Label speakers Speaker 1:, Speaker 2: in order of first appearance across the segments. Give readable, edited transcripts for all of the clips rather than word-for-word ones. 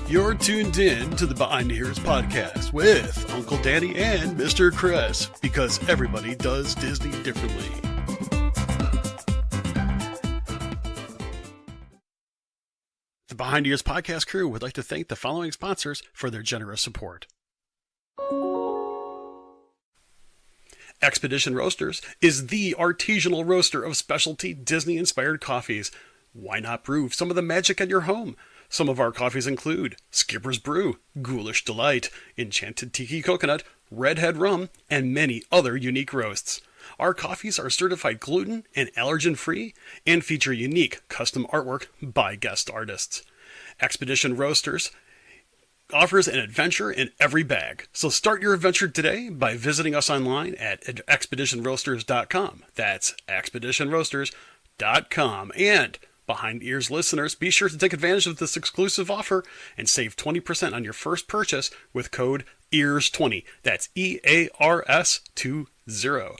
Speaker 1: You're tuned in to the Behind the Ears podcast with Uncle Danny and Mr. Chris, because everybody does Disney differently. The Behind the Ears podcast crew would like to thank the following sponsors for their generous support. Expedition Roasters is the artisanal roaster of specialty Disney-inspired coffees. Why not brew some of the magic at your home? Some of our coffees include Skipper's Brew, Ghoulish Delight, Enchanted Tiki Coconut, Redhead Rum, and many other unique roasts. Our coffees are certified gluten and allergen-free and feature unique custom artwork by guest artists. Expedition Roasters offers an adventure in every bag. So start your adventure today by visiting us online at expeditionroasters.com. That's expeditionroasters.com. And Behind Ears listeners, be sure to take advantage of this exclusive offer and save 20% on your first purchase with code EARS20. That's EARS20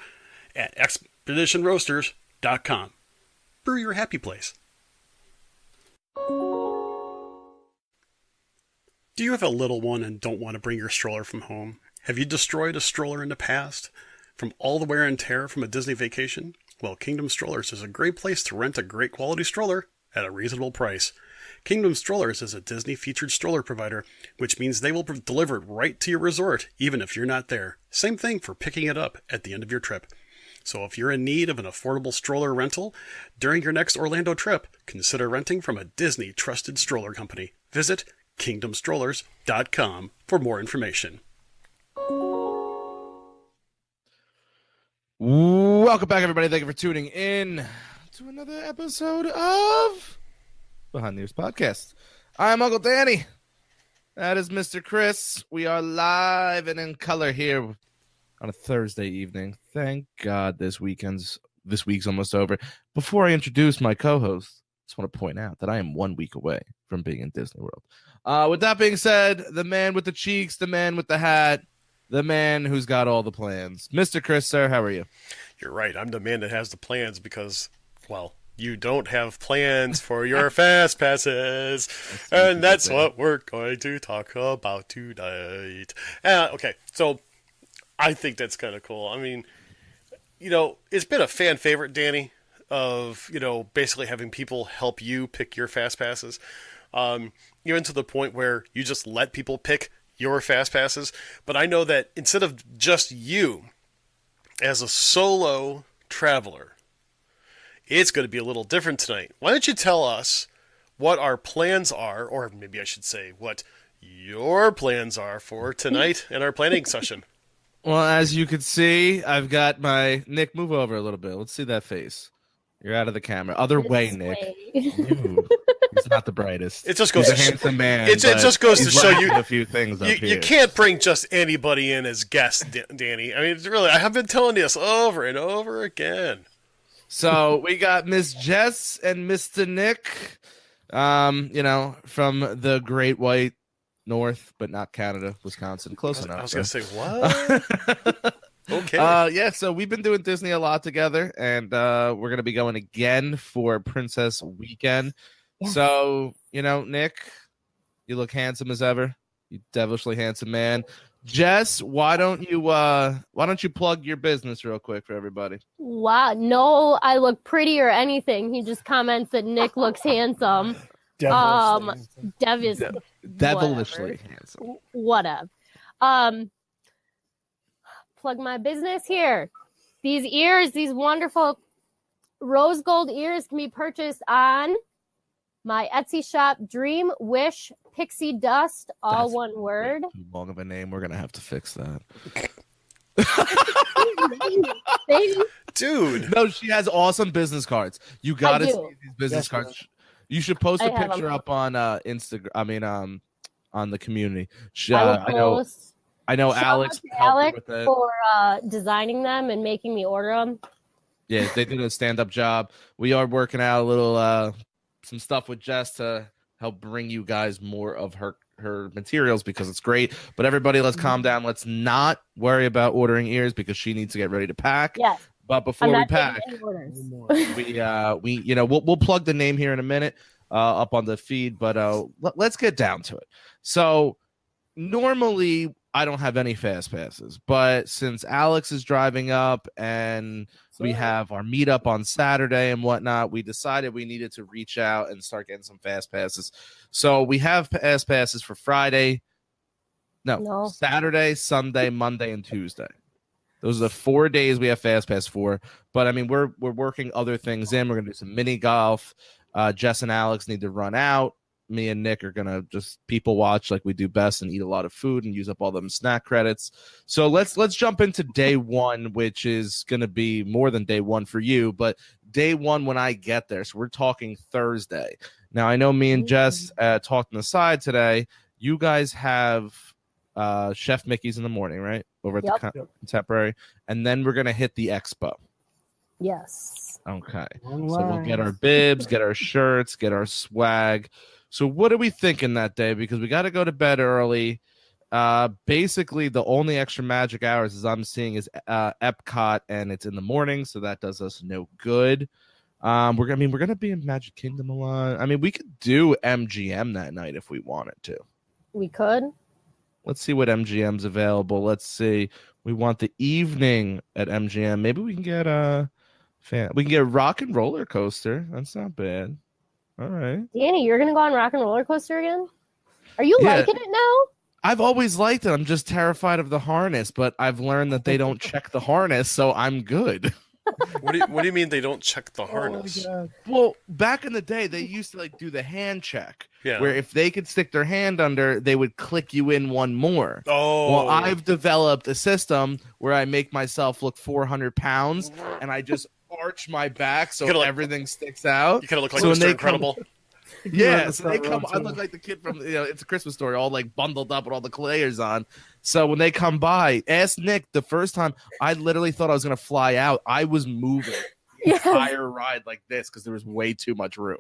Speaker 1: at expeditionroasters.com. Brew your happy place. Do you have a little one and don't want to bring your stroller from home? Have you destroyed a stroller in the past from all the wear and tear from a Disney vacation? Well, Kingdom Strollers is a great place to rent a great quality stroller at a reasonable price. Kingdom Strollers is a Disney-featured stroller provider, which means they will deliver it right to your resort, even if you're not there. Same thing for picking it up at the end of your trip. So if you're in need of an affordable stroller rental during your next Orlando trip, consider renting from a Disney-trusted stroller company. Visit kingdomstrollers.com for more information.
Speaker 2: Welcome back, everybody. Thank you for tuning in to another episode of Behind the Ears Podcast. I'm Uncle Danny. That is Mr. Chris. We are live and in color here on a Thursday evening. Thank God this week's almost over. Before I introduce my co-host, I just want to point out that I am 1 week away from being in Disney World. With that being said, the man with the cheeks, the man with the hat, the man who's got all the plans. Mr. Chris, sir, how are you?
Speaker 1: You're right. I'm the man that has the plans because, well, you don't have plans for your fast passes. And that's what we're going to talk about tonight. Okay, so I think that's kind of cool. I mean, it's been a fan favorite, Danny, of, basically having people help you pick your fast passes. Even to the point where you just let people pick your fast passes. But I know that instead of just you as a solo traveler, it's going to be a little different tonight. Why don't you tell us what our plans are, or maybe I should say what your plans are for tonight in our planning session.
Speaker 2: Well, as you can see, I've got my Nick, move over a little bit. Let's see that face. You're out of the camera. Other way, Nick. He's not the brightest.
Speaker 1: It just goes
Speaker 2: He's a handsome man.
Speaker 1: It just goes to show you
Speaker 2: a few things.
Speaker 1: You can't bring just anybody in as guests, Danny. I mean, really, I have been telling you this over and over again.
Speaker 2: So we got Miss Jess and Mr. Nick, from the Great White North, but not Canada, Wisconsin. Close enough.
Speaker 1: I was going to say, what?
Speaker 2: Okay. So we've been doing Disney a lot together, and we're going to be going again for Princess Weekend. Yeah. So, Nick, you look handsome as ever. You devilishly handsome man. Jess, why don't you plug your business real quick for everybody?
Speaker 3: Wow, no, I look pretty or anything. He just comments that Nick looks handsome. Devilishly handsome. Whatever. Plug my business here. These ears, these wonderful rose gold ears, can be purchased on my Etsy shop, Dream Wish Pixie Dust, all
Speaker 2: That's
Speaker 3: one word.
Speaker 2: Too long of a name. We're gonna have to fix that.
Speaker 1: Dude,
Speaker 2: no, she has awesome business cards. You gotta see these business cards. You should post a picture up on Instagram. I mean, on the community. I know Alex helped with it
Speaker 3: for designing them and making me order them.
Speaker 2: Yeah, they did a stand-up job. We are working out a little some stuff with Jess to help bring you guys more of her her materials because it's great. But everybody, let's calm down. Let's not worry about ordering ears because she needs to get ready to pack.
Speaker 3: Yes.
Speaker 2: But before we pack, we'll plug the name here in a minute up on the feed. But let's get down to it. So normally I don't have any fast passes, but since Alex is driving up and we have our meetup on Saturday and whatnot, we decided we needed to reach out and start getting some fast passes. So we have fast passes for Friday, Saturday, Sunday, Monday, and Tuesday. Those are the 4 days we have fast pass for. But I mean, we're working other things in. We're gonna do some mini golf. Jess and Alex need to run out. Me and Nick are gonna just people watch like we do best and eat a lot of food and use up all them snack credits. So let's jump into day one, which is gonna be more than day one for you, but day one when I get there. So we're talking Thursday. Now I know me and Jess talked on the side today. You guys have Chef Mickey's in the morning, right? Over at the Contemporary, and then we're gonna hit the expo.
Speaker 3: Yes.
Speaker 2: Okay. So we'll get our bibs, get our shirts, get our swag. So what are we thinking that day? Because we got to go to bed early. Basically, the only extra magic hours as I'm seeing is Epcot, and it's in the morning, so that does us no good. We're gonna be in Magic Kingdom a lot. I mean, we could do MGM that night if we wanted to.
Speaker 3: We could.
Speaker 2: Let's see what MGM's available. Let's see. We want the evening at MGM. Maybe we can get we can get Rock and Roller Coaster. That's not bad. All right.
Speaker 3: Danny, you're gonna go on Rock and Roller Coaster again? Are you liking it now?
Speaker 2: I've always liked it. I'm just terrified of the harness, but I've learned that they don't check the harness, so I'm good.
Speaker 1: What do you mean they don't check the harness?
Speaker 2: Well, back in the day, they used to like do the hand check.
Speaker 1: Yeah.
Speaker 2: Where if they could stick their hand under, they would click you in one more.
Speaker 1: Oh.
Speaker 2: Well, I've developed a system where I make myself look 400 pounds, and I just arch my back so everything sticks out.
Speaker 1: You kind of look like Mr. Incredible.
Speaker 2: Yeah, so they come. I look like the kid from It's a Christmas Story, all like bundled up with all the layers on. So when they come by, ask Nick. The first time, I literally thought I was gonna fly out. I was moving the entire ride like this because there was way too much room.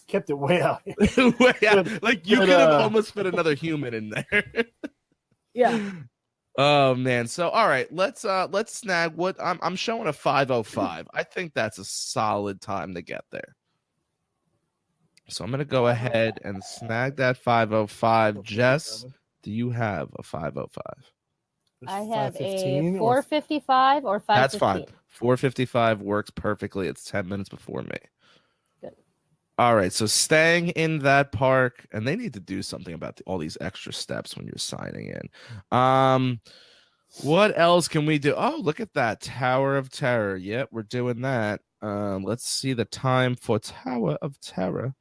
Speaker 4: Kept it way out.
Speaker 2: Way out. Like you could have almost fit another human in there.
Speaker 3: Yeah.
Speaker 2: Oh man. So all right, let's snag what I'm showing a 5:05. I think that's a solid time to get there. So I'm gonna go ahead and snag that 5:05. Jess, do you have a 5:05?
Speaker 3: I have a 4:55 or 5:15.
Speaker 2: That's fine. 4:55 works perfectly. It's 10 minutes before me.
Speaker 3: Good.
Speaker 2: All right. So staying in that park, and they need to do something about all these extra steps when you're signing in. What else can we do? Oh, look at that Tower of Terror. Yep, we're doing that. Let's see the time for Tower of Terror.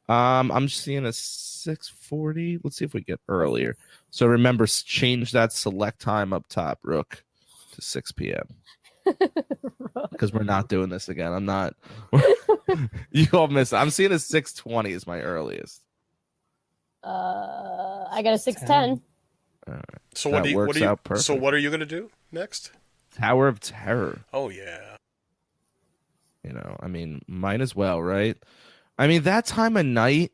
Speaker 2: I'm seeing a 6:40. Let's see if we get earlier. So remember, change that select time up top, Rook, to 6 p.m. Because we're not doing this again. I'm not. You all miss. I'm seeing a 6:20 is my earliest.
Speaker 3: I got a 6:10.
Speaker 2: All right.
Speaker 1: So
Speaker 2: what
Speaker 1: are you gonna do next?
Speaker 2: Tower of Terror.
Speaker 1: Oh yeah.
Speaker 2: I mean, might as well, right? I mean, that time of night,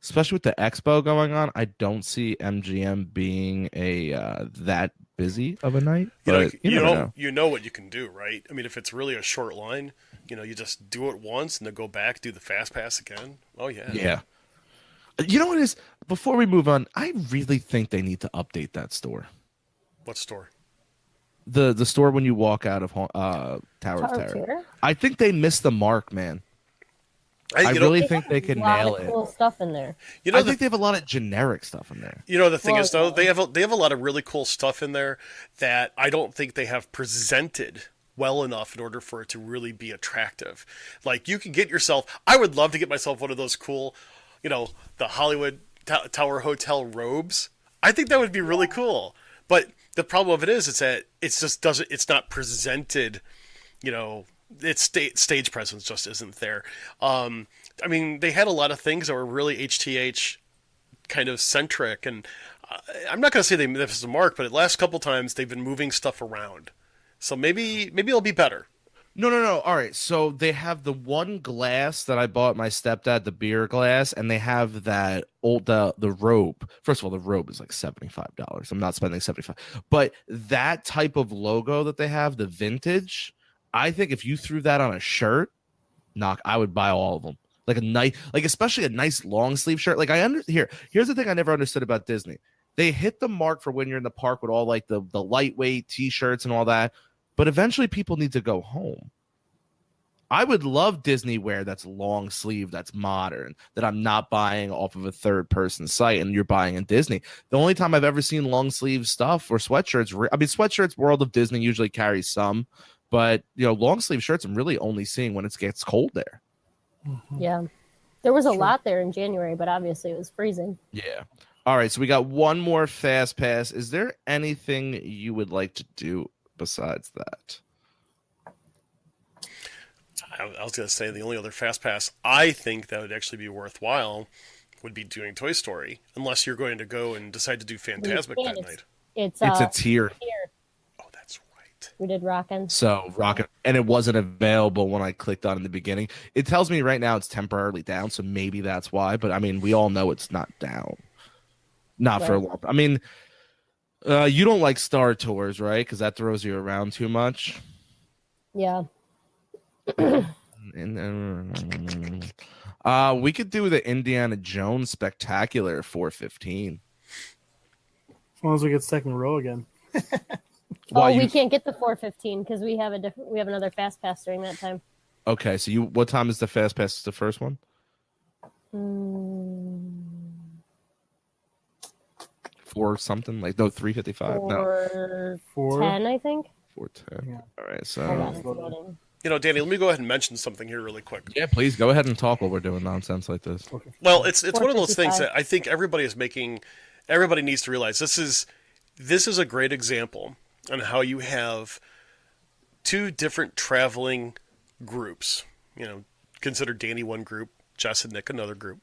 Speaker 2: especially with the expo going on, I don't see MGM being that busy of a night. But you
Speaker 1: know what you can do, right? I mean, if it's really a short line, you just do it once and then go back, do the fast pass again. Oh yeah.
Speaker 2: Yeah. You know what it is? Before we move on, I really think they need to update that store.
Speaker 1: What store?
Speaker 2: The store when you walk out of Tower of Terror. I think they missed the mark, man. I really think they can nail it.
Speaker 3: Cool stuff in there.
Speaker 2: I think they have a lot of generic stuff in there.
Speaker 1: The thing is, though, they have a lot of really cool stuff in there that I don't think they have presented well enough in order for it to really be attractive. Like, you can get yourself. I would love to get myself one of those cool, the Hollywood Tower Hotel robes. I think that would be really cool. But the problem of it is that it's not presented. Its stage presence just isn't there. I mean, they had a lot of things that were really HTH kind of centric, and I'm not going to say they missed the mark, but the last couple times they've been moving stuff around. So maybe it'll be better.
Speaker 2: No. All right. So they have the one glass that I bought my stepdad, the beer glass, and they have that the robe. First of all, the robe is like $75. I'm not spending 75. But that type of logo that they have, the vintage, I think if you threw that on a shirt, I would buy all of them. Like a nice, like especially a nice long sleeve shirt. Like here's the thing I never understood about Disney. They hit the mark for when you're in the park with all like the lightweight t-shirts and all that. But eventually people need to go home. I would love Disney wear that's long sleeve, that's modern, that I'm not buying off of a third person site and you're buying in Disney. The only time I've ever seen long sleeve stuff or sweatshirts, sweatshirts, World of Disney usually carries some, but long sleeve shirts I'm really only seeing when it gets cold there.
Speaker 4: Mm-hmm.
Speaker 3: Yeah. There was a lot there in January, but obviously it was freezing.
Speaker 2: Yeah. All right. So we got one more fast pass. Is there anything you would like to do besides that?
Speaker 1: I was going to say the only other fast pass I think that would actually be worthwhile would be doing Toy Story, unless you're going to go and decide to do Fantasmic that night.
Speaker 3: It's
Speaker 2: a tier.
Speaker 1: Oh, that's right.
Speaker 3: We did Rockin'.
Speaker 2: So Rockin', and it wasn't available when I clicked on in the beginning. It tells me right now it's temporarily down, so maybe that's why. But I mean, we all know it's not down. Not for a long. I mean, you don't like Star Tours, right? Because that throws you around too much.
Speaker 3: Yeah.
Speaker 2: We could do the Indiana Jones Spectacular 415.
Speaker 4: As long as we get second row again.
Speaker 3: We can't get the 415 because we have another fast pass during that time.
Speaker 2: Okay, so what time is the fast pass? The first one? 4 something, like 3:55. No,
Speaker 3: 4:10, I think.
Speaker 2: 4:10.
Speaker 4: Yeah.
Speaker 2: All right, so
Speaker 1: Danny, let me go ahead and mention something here really quick.
Speaker 2: yeah, please go ahead and talk while we're doing nonsense like this.
Speaker 4: Okay.
Speaker 1: Well, it's one of those things that I think everybody needs to realize. This is a great example on how you have two different traveling groups. Consider Danny one group, Jess and Nick another group.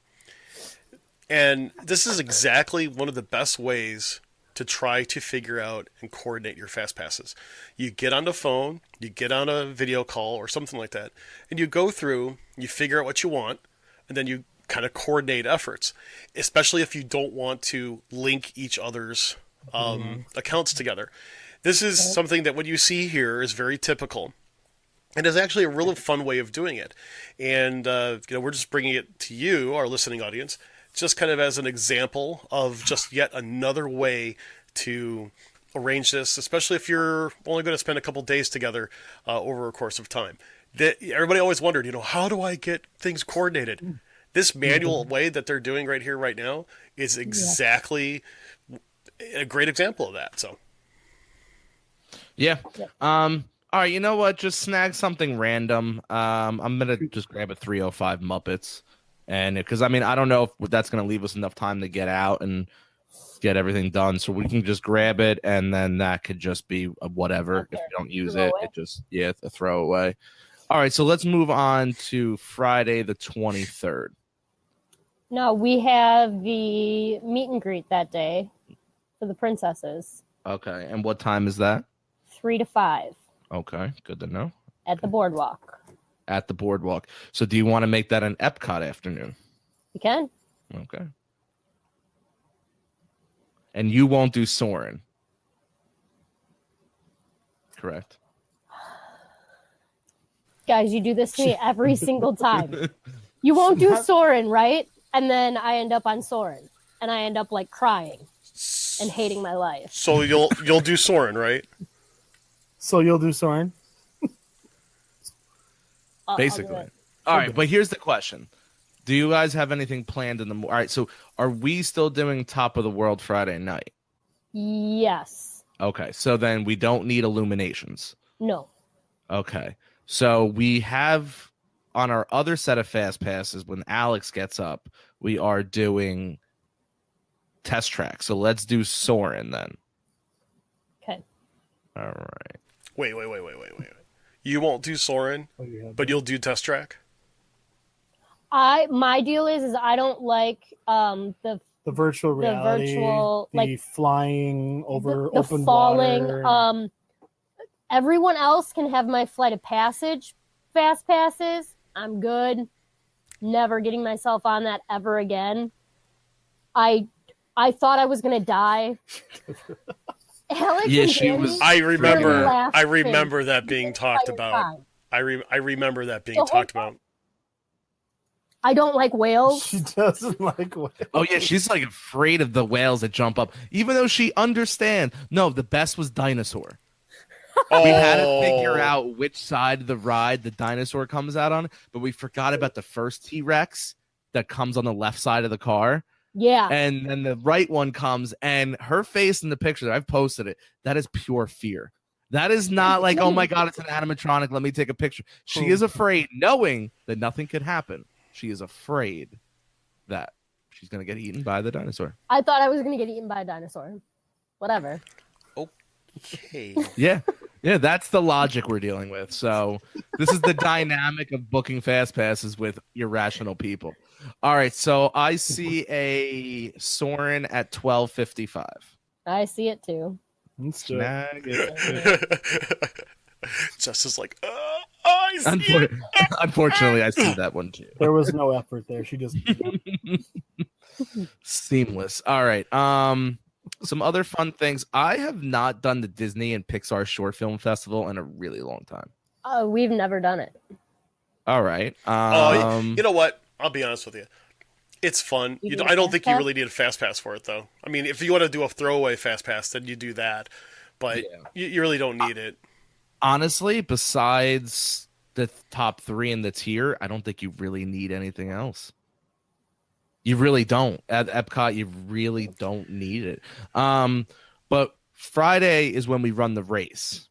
Speaker 1: And this is exactly one of the best ways to try to figure out and coordinate your fast passes. You get on the phone, you get on a video call or something like that, and you go through, you figure out what you want, and then you kind of coordinate efforts, especially if you don't want to link each other's accounts together. This is something that what you see here is very typical. And it's actually a really fun way of doing it. And we're just bringing it to you, our listening audience, just kind of as an example of just yet another way to arrange this, especially if you're only going to spend a couple days together over a course of time. Everybody always wondered, how do I get things coordinated? This manual way that they're doing right here, right now, is exactly a great example of that. So,
Speaker 2: yeah. All right, you know what? Just snag something random. I'm gonna just grab a 305 Muppets. And because I don't know if that's going to leave us enough time to get out and get everything done. So we can just grab it, and then that could just be whatever. If we don't use it, it just, a throwaway. All right, so let's move on to Friday the 23rd.
Speaker 3: No, we have the meet and greet that day for the princesses.
Speaker 2: Okay, and what time is that?
Speaker 3: 3 to 5.
Speaker 2: Okay, good to know.
Speaker 3: At the boardwalk.
Speaker 2: At the boardwalk. So do you want to make that an Epcot afternoon?
Speaker 3: You can.
Speaker 2: Okay. And you won't do Soarin'. Correct.
Speaker 3: Guys, you do this to me every single time. You won't do Soarin', right? And then I end up on Soarin'. And I end up like crying and hating my life.
Speaker 1: So you'll do Soarin', right?
Speaker 4: So you'll do Soarin'?
Speaker 2: Basically. All right, but here's the question. Do you guys have anything planned in the morning? All right, so are we still doing Top of the World Friday night?
Speaker 3: Yes.
Speaker 2: Okay, so then we don't need Illuminations.
Speaker 3: No.
Speaker 2: Okay, so we have on our other set of fast passes, when Alex gets up, we are doing Test Track. So let's do Soarin' then.
Speaker 3: Okay.
Speaker 2: All right.
Speaker 1: Wait. You won't do Soarin', but you'll do Test Track?
Speaker 3: My deal is I don't like the
Speaker 4: virtual reality,
Speaker 3: the
Speaker 4: like flying over
Speaker 3: the
Speaker 4: open
Speaker 3: falling.
Speaker 4: water.
Speaker 3: Everyone else can have my Flight of Passage fast passes. I'm good. Never getting myself on that ever again. I thought I was gonna die. Alex
Speaker 2: Yeah,
Speaker 3: and
Speaker 2: she
Speaker 3: Danny
Speaker 2: was.
Speaker 1: I
Speaker 3: were
Speaker 1: remember.
Speaker 3: laughing
Speaker 1: I remember that being
Speaker 3: the
Speaker 1: talked
Speaker 3: entire
Speaker 1: about.
Speaker 3: time.
Speaker 1: I remember that being
Speaker 3: The whole
Speaker 1: talked about.
Speaker 3: I don't like whales.
Speaker 4: She doesn't like whales.
Speaker 2: Oh yeah, she's like afraid of the whales that jump up, even though she understands. No, the best was dinosaur.
Speaker 1: Oh,
Speaker 2: We had to figure out which side of the ride the dinosaur comes out on, but we forgot about the first T-Rex that comes on the left side of the car.
Speaker 3: Yeah.
Speaker 2: And then the right one comes, and her face in the picture, I've posted it, that is pure fear. That is not like, oh my God, it's an animatronic, let me take a picture. She is afraid, knowing that nothing could happen. She is afraid that she's going to get eaten by the dinosaur.
Speaker 3: I thought I was going to get eaten by a dinosaur. Whatever.
Speaker 1: okay.
Speaker 2: Yeah. Yeah, that's the logic we're dealing with. So this is the dynamic of booking fast passes with irrational people. All right, so I see a Soren at 12:55.
Speaker 3: I see it too.
Speaker 4: Let's do it.
Speaker 2: Snag it.
Speaker 1: Jess is like, I see it.
Speaker 2: Unfortunately, I see that one too.
Speaker 4: There was no effort there. She just
Speaker 2: Seamless. All right. Some other fun things. I have not done the Disney and Pixar Short Film Festival in a really long time.
Speaker 3: We've never done it.
Speaker 2: All right.
Speaker 1: You know what? I'll be honest with you. It's fun.
Speaker 3: You
Speaker 1: You
Speaker 3: need
Speaker 1: don't,
Speaker 3: a
Speaker 1: I don't
Speaker 3: fast
Speaker 1: think you
Speaker 3: pass?
Speaker 1: really need a fast pass for it, though. I mean, if you want to do a throwaway fast pass, then you do that. But
Speaker 2: Yeah.
Speaker 1: you really don't need it.
Speaker 2: Honestly, besides the top three in the tier, I don't think you really need anything else. You really don't. At Epcot, you really don't need it. But Friday is when we run the race.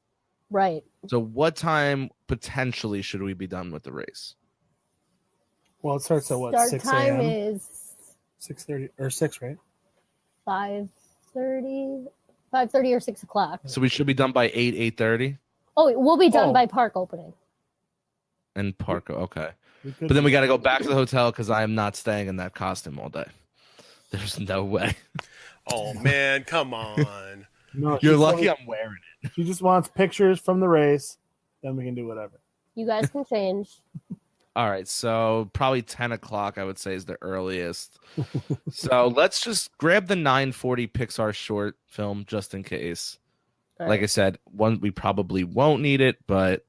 Speaker 3: Right.
Speaker 2: So what time potentially should we be done with the race?
Speaker 4: well, it starts at what,
Speaker 3: Start
Speaker 4: 6
Speaker 3: time
Speaker 4: a.m.
Speaker 3: is
Speaker 4: 6:30 or 6, right?
Speaker 3: 5:30, 5:30 or 6 o'clock.
Speaker 2: So we should be done by 8:30
Speaker 3: Oh, we'll be done
Speaker 4: Oh.
Speaker 3: by park opening.
Speaker 2: and park. Okay.
Speaker 4: We could,
Speaker 2: But then we got to go back to the hotel because I am not staying in that costume all day. There's no way.
Speaker 1: Oh, man, come on.
Speaker 4: no,
Speaker 2: You're
Speaker 4: she's
Speaker 2: lucky
Speaker 4: only-
Speaker 2: I'm wearing it.
Speaker 4: She just wants pictures from the race. Then we can do whatever.
Speaker 3: You guys can change.
Speaker 2: All right, so probably 10 o'clock, I would say, is the earliest. So let's just grab the 9:40 Pixar short film just in case.
Speaker 3: All
Speaker 2: Like I
Speaker 3: right.
Speaker 2: said, one we probably won't need it, but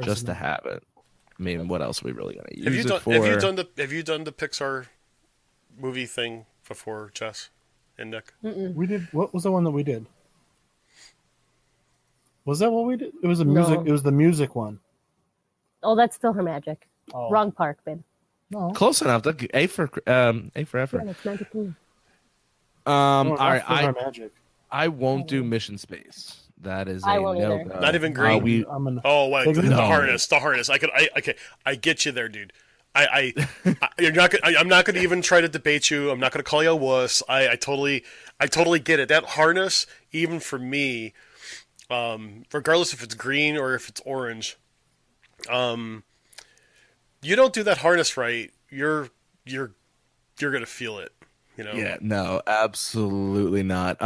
Speaker 2: just to
Speaker 4: Artisanal.
Speaker 2: have it. I mean, what else are we really going to use
Speaker 1: Have you
Speaker 2: it
Speaker 1: done?
Speaker 2: for?
Speaker 1: Have you done the Pixar movie thing before, Jess and Nick?
Speaker 4: We did. What was the one that we did? Was that what we did? It was a
Speaker 3: No.
Speaker 4: music. It was the music one.
Speaker 3: Oh, that's still her magic.
Speaker 4: Oh,
Speaker 3: Wrong park, babe.
Speaker 4: No.
Speaker 2: Close enough. A for effort.
Speaker 3: Yeah, it's Magic Kingdom.
Speaker 2: All
Speaker 4: No,
Speaker 2: right,
Speaker 4: that's our magic.
Speaker 2: I won't do Mission Space. That is
Speaker 3: I
Speaker 2: a
Speaker 3: won't
Speaker 2: no.
Speaker 3: either.
Speaker 1: Not even green?
Speaker 4: I'm an,
Speaker 1: Oh, wait, the
Speaker 4: No.
Speaker 1: harness. Okay, I get you there, dude. You're not. I'm not going to even try to debate you. I'm not going to call you a wuss. I totally get it. That harness, even for me, regardless if it's green or if it's orange, you don't do that harness right, you're gonna feel it. You know.
Speaker 2: Yeah, no, absolutely not.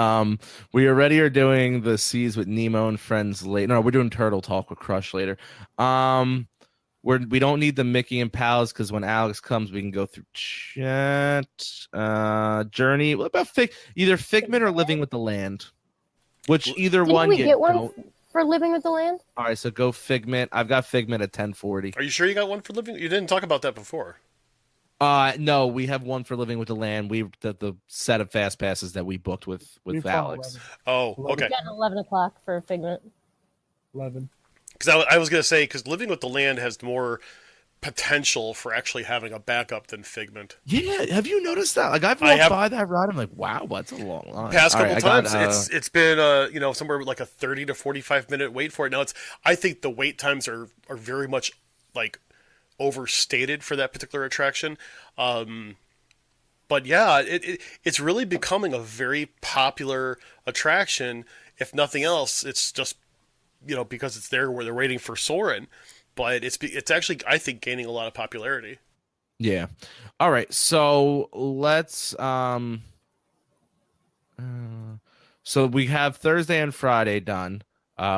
Speaker 2: We already are doing the Seas with Nemo and Friends later. No, we're doing Turtle Talk with Crush later. We don't need the Mickey and Pals because when Alex comes, we can go through chat. Journey. What about either Figment or Living with the Land? Which either
Speaker 3: Didn't
Speaker 2: one
Speaker 3: we
Speaker 2: you
Speaker 3: get one
Speaker 2: don't.
Speaker 3: for Living with the Land?
Speaker 2: All right, so go Figment. I've got Figment at 10:40.
Speaker 1: Are you sure you got one for living? You didn't talk about that before.
Speaker 2: No, we have one for Living with the Land. The set of fast passes that we booked with
Speaker 4: we follow
Speaker 2: Alex.
Speaker 1: Oh,
Speaker 3: We
Speaker 1: okay.
Speaker 3: got 11 o'clock for Figment.
Speaker 4: 11.
Speaker 1: Because I was gonna say, because Living with the Land has more potential for actually having a backup than Figment.
Speaker 2: Yeah, have you noticed that? Like I've
Speaker 1: I
Speaker 2: walked
Speaker 1: have.
Speaker 2: by that ride, I'm like, wow, that's a long line.
Speaker 1: Past
Speaker 2: All
Speaker 1: couple
Speaker 2: right, I got,
Speaker 1: times, it's been somewhere like a 30 to 45 minute wait for it. Now I think the wait times are very much like overstated for that particular attraction. But yeah, it's really becoming a very popular attraction. If nothing else, it's just because it's there where they're waiting for Soarin'. But it's actually, I think, gaining a lot of popularity.
Speaker 2: yeah. All right, so let's so we have Thursday and Friday done.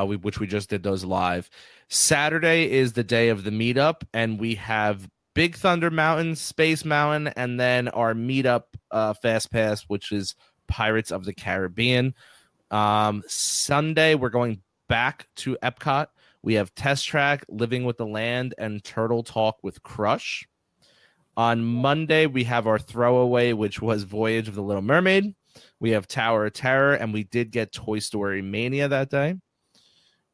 Speaker 2: which we just did those live. Saturday is the day of the meetup, and we have Big Thunder Mountain, Space Mountain, and then our meetup fast pass, which is Pirates of the Caribbean. Sunday, we're going back to Epcot. We have Test Track, Living with the Land, and Turtle Talk with Crush. On Monday, we have our throwaway, which was Voyage of the Little Mermaid. We have Tower of Terror, and we did get Toy Story Mania that day.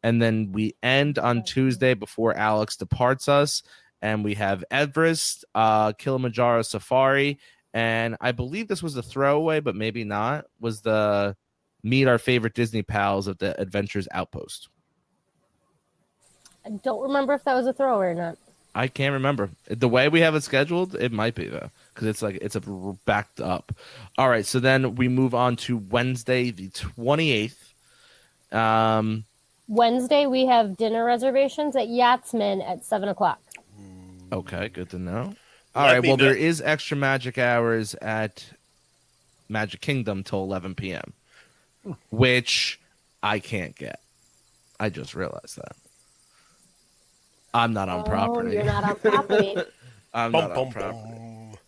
Speaker 2: And then we end on Tuesday before Alex departs us, and we have Everest, Kilimanjaro Safari, and I believe this was the throwaway, but maybe not, was the meet our favorite Disney pals at the Adventures Outpost.
Speaker 3: I don't remember if that was a throwaway or not.
Speaker 2: I can't remember. The way we have it scheduled, it might be, though, because it's a backed up. All right, so then we move on to Wednesday, the 28th.
Speaker 3: Wednesday, we have dinner reservations at Yachtsman at 7 o'clock.
Speaker 2: Okay, good to know. All right, well, there is extra magic hours at Magic Kingdom till 11 p.m., which I can't get. I just realized that. I'm not on property.
Speaker 3: You're not on property.
Speaker 2: I'm not on property.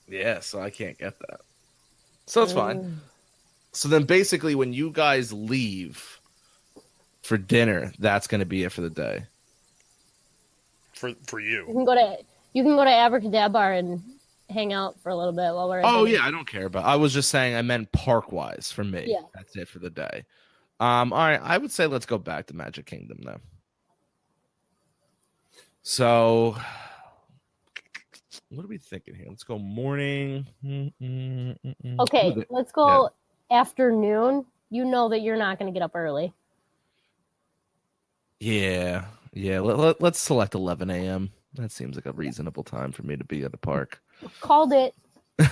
Speaker 2: Yeah, so I can't get that. So it's fine. So then basically when you guys leave for dinner, that's going to be it for the day.
Speaker 1: For you.
Speaker 3: You can go to Abracadabra and hang out for a little bit while we're at dinner.
Speaker 2: Yeah, I don't care about. I was just saying I meant park-wise for me.
Speaker 3: Yeah.
Speaker 2: That's it for the day. All right, I would say let's go back to Magic Kingdom though. So, what are we thinking here? Let's go morning.
Speaker 3: Okay, let's go afternoon. You know that you're not going to get up early.
Speaker 2: Yeah. Let's select 11 a.m. That seems like a reasonable time for me to be at the park.
Speaker 3: Called it.
Speaker 2: We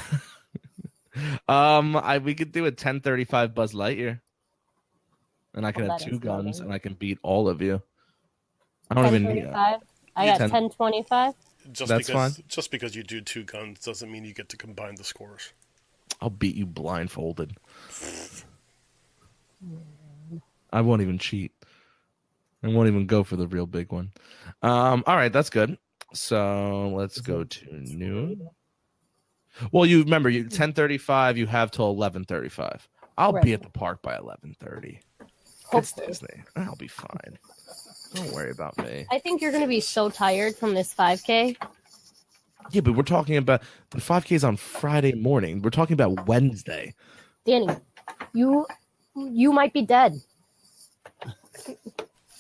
Speaker 2: could do a 10:35 Buzz Lightyear, and I can have two guns, and I can beat all of you. I don't even need that.
Speaker 3: I got 10:25.
Speaker 2: That's fine.
Speaker 1: Just because you do two guns doesn't mean you get to combine the scores.
Speaker 2: I'll beat you blindfolded. I won't even cheat. I won't even go for the real big one. All right, that's good. So let's go to noon. Well, you remember, 10:35. You have till 11:35. I'll be at the park by 11:30. It's Disney. I'll be fine. Don't worry about me.
Speaker 3: I think you're going to be so tired from this 5K.
Speaker 2: Yeah, but we're talking about the 5K is on Friday morning. We're talking about Wednesday.
Speaker 3: Danny, you might be dead.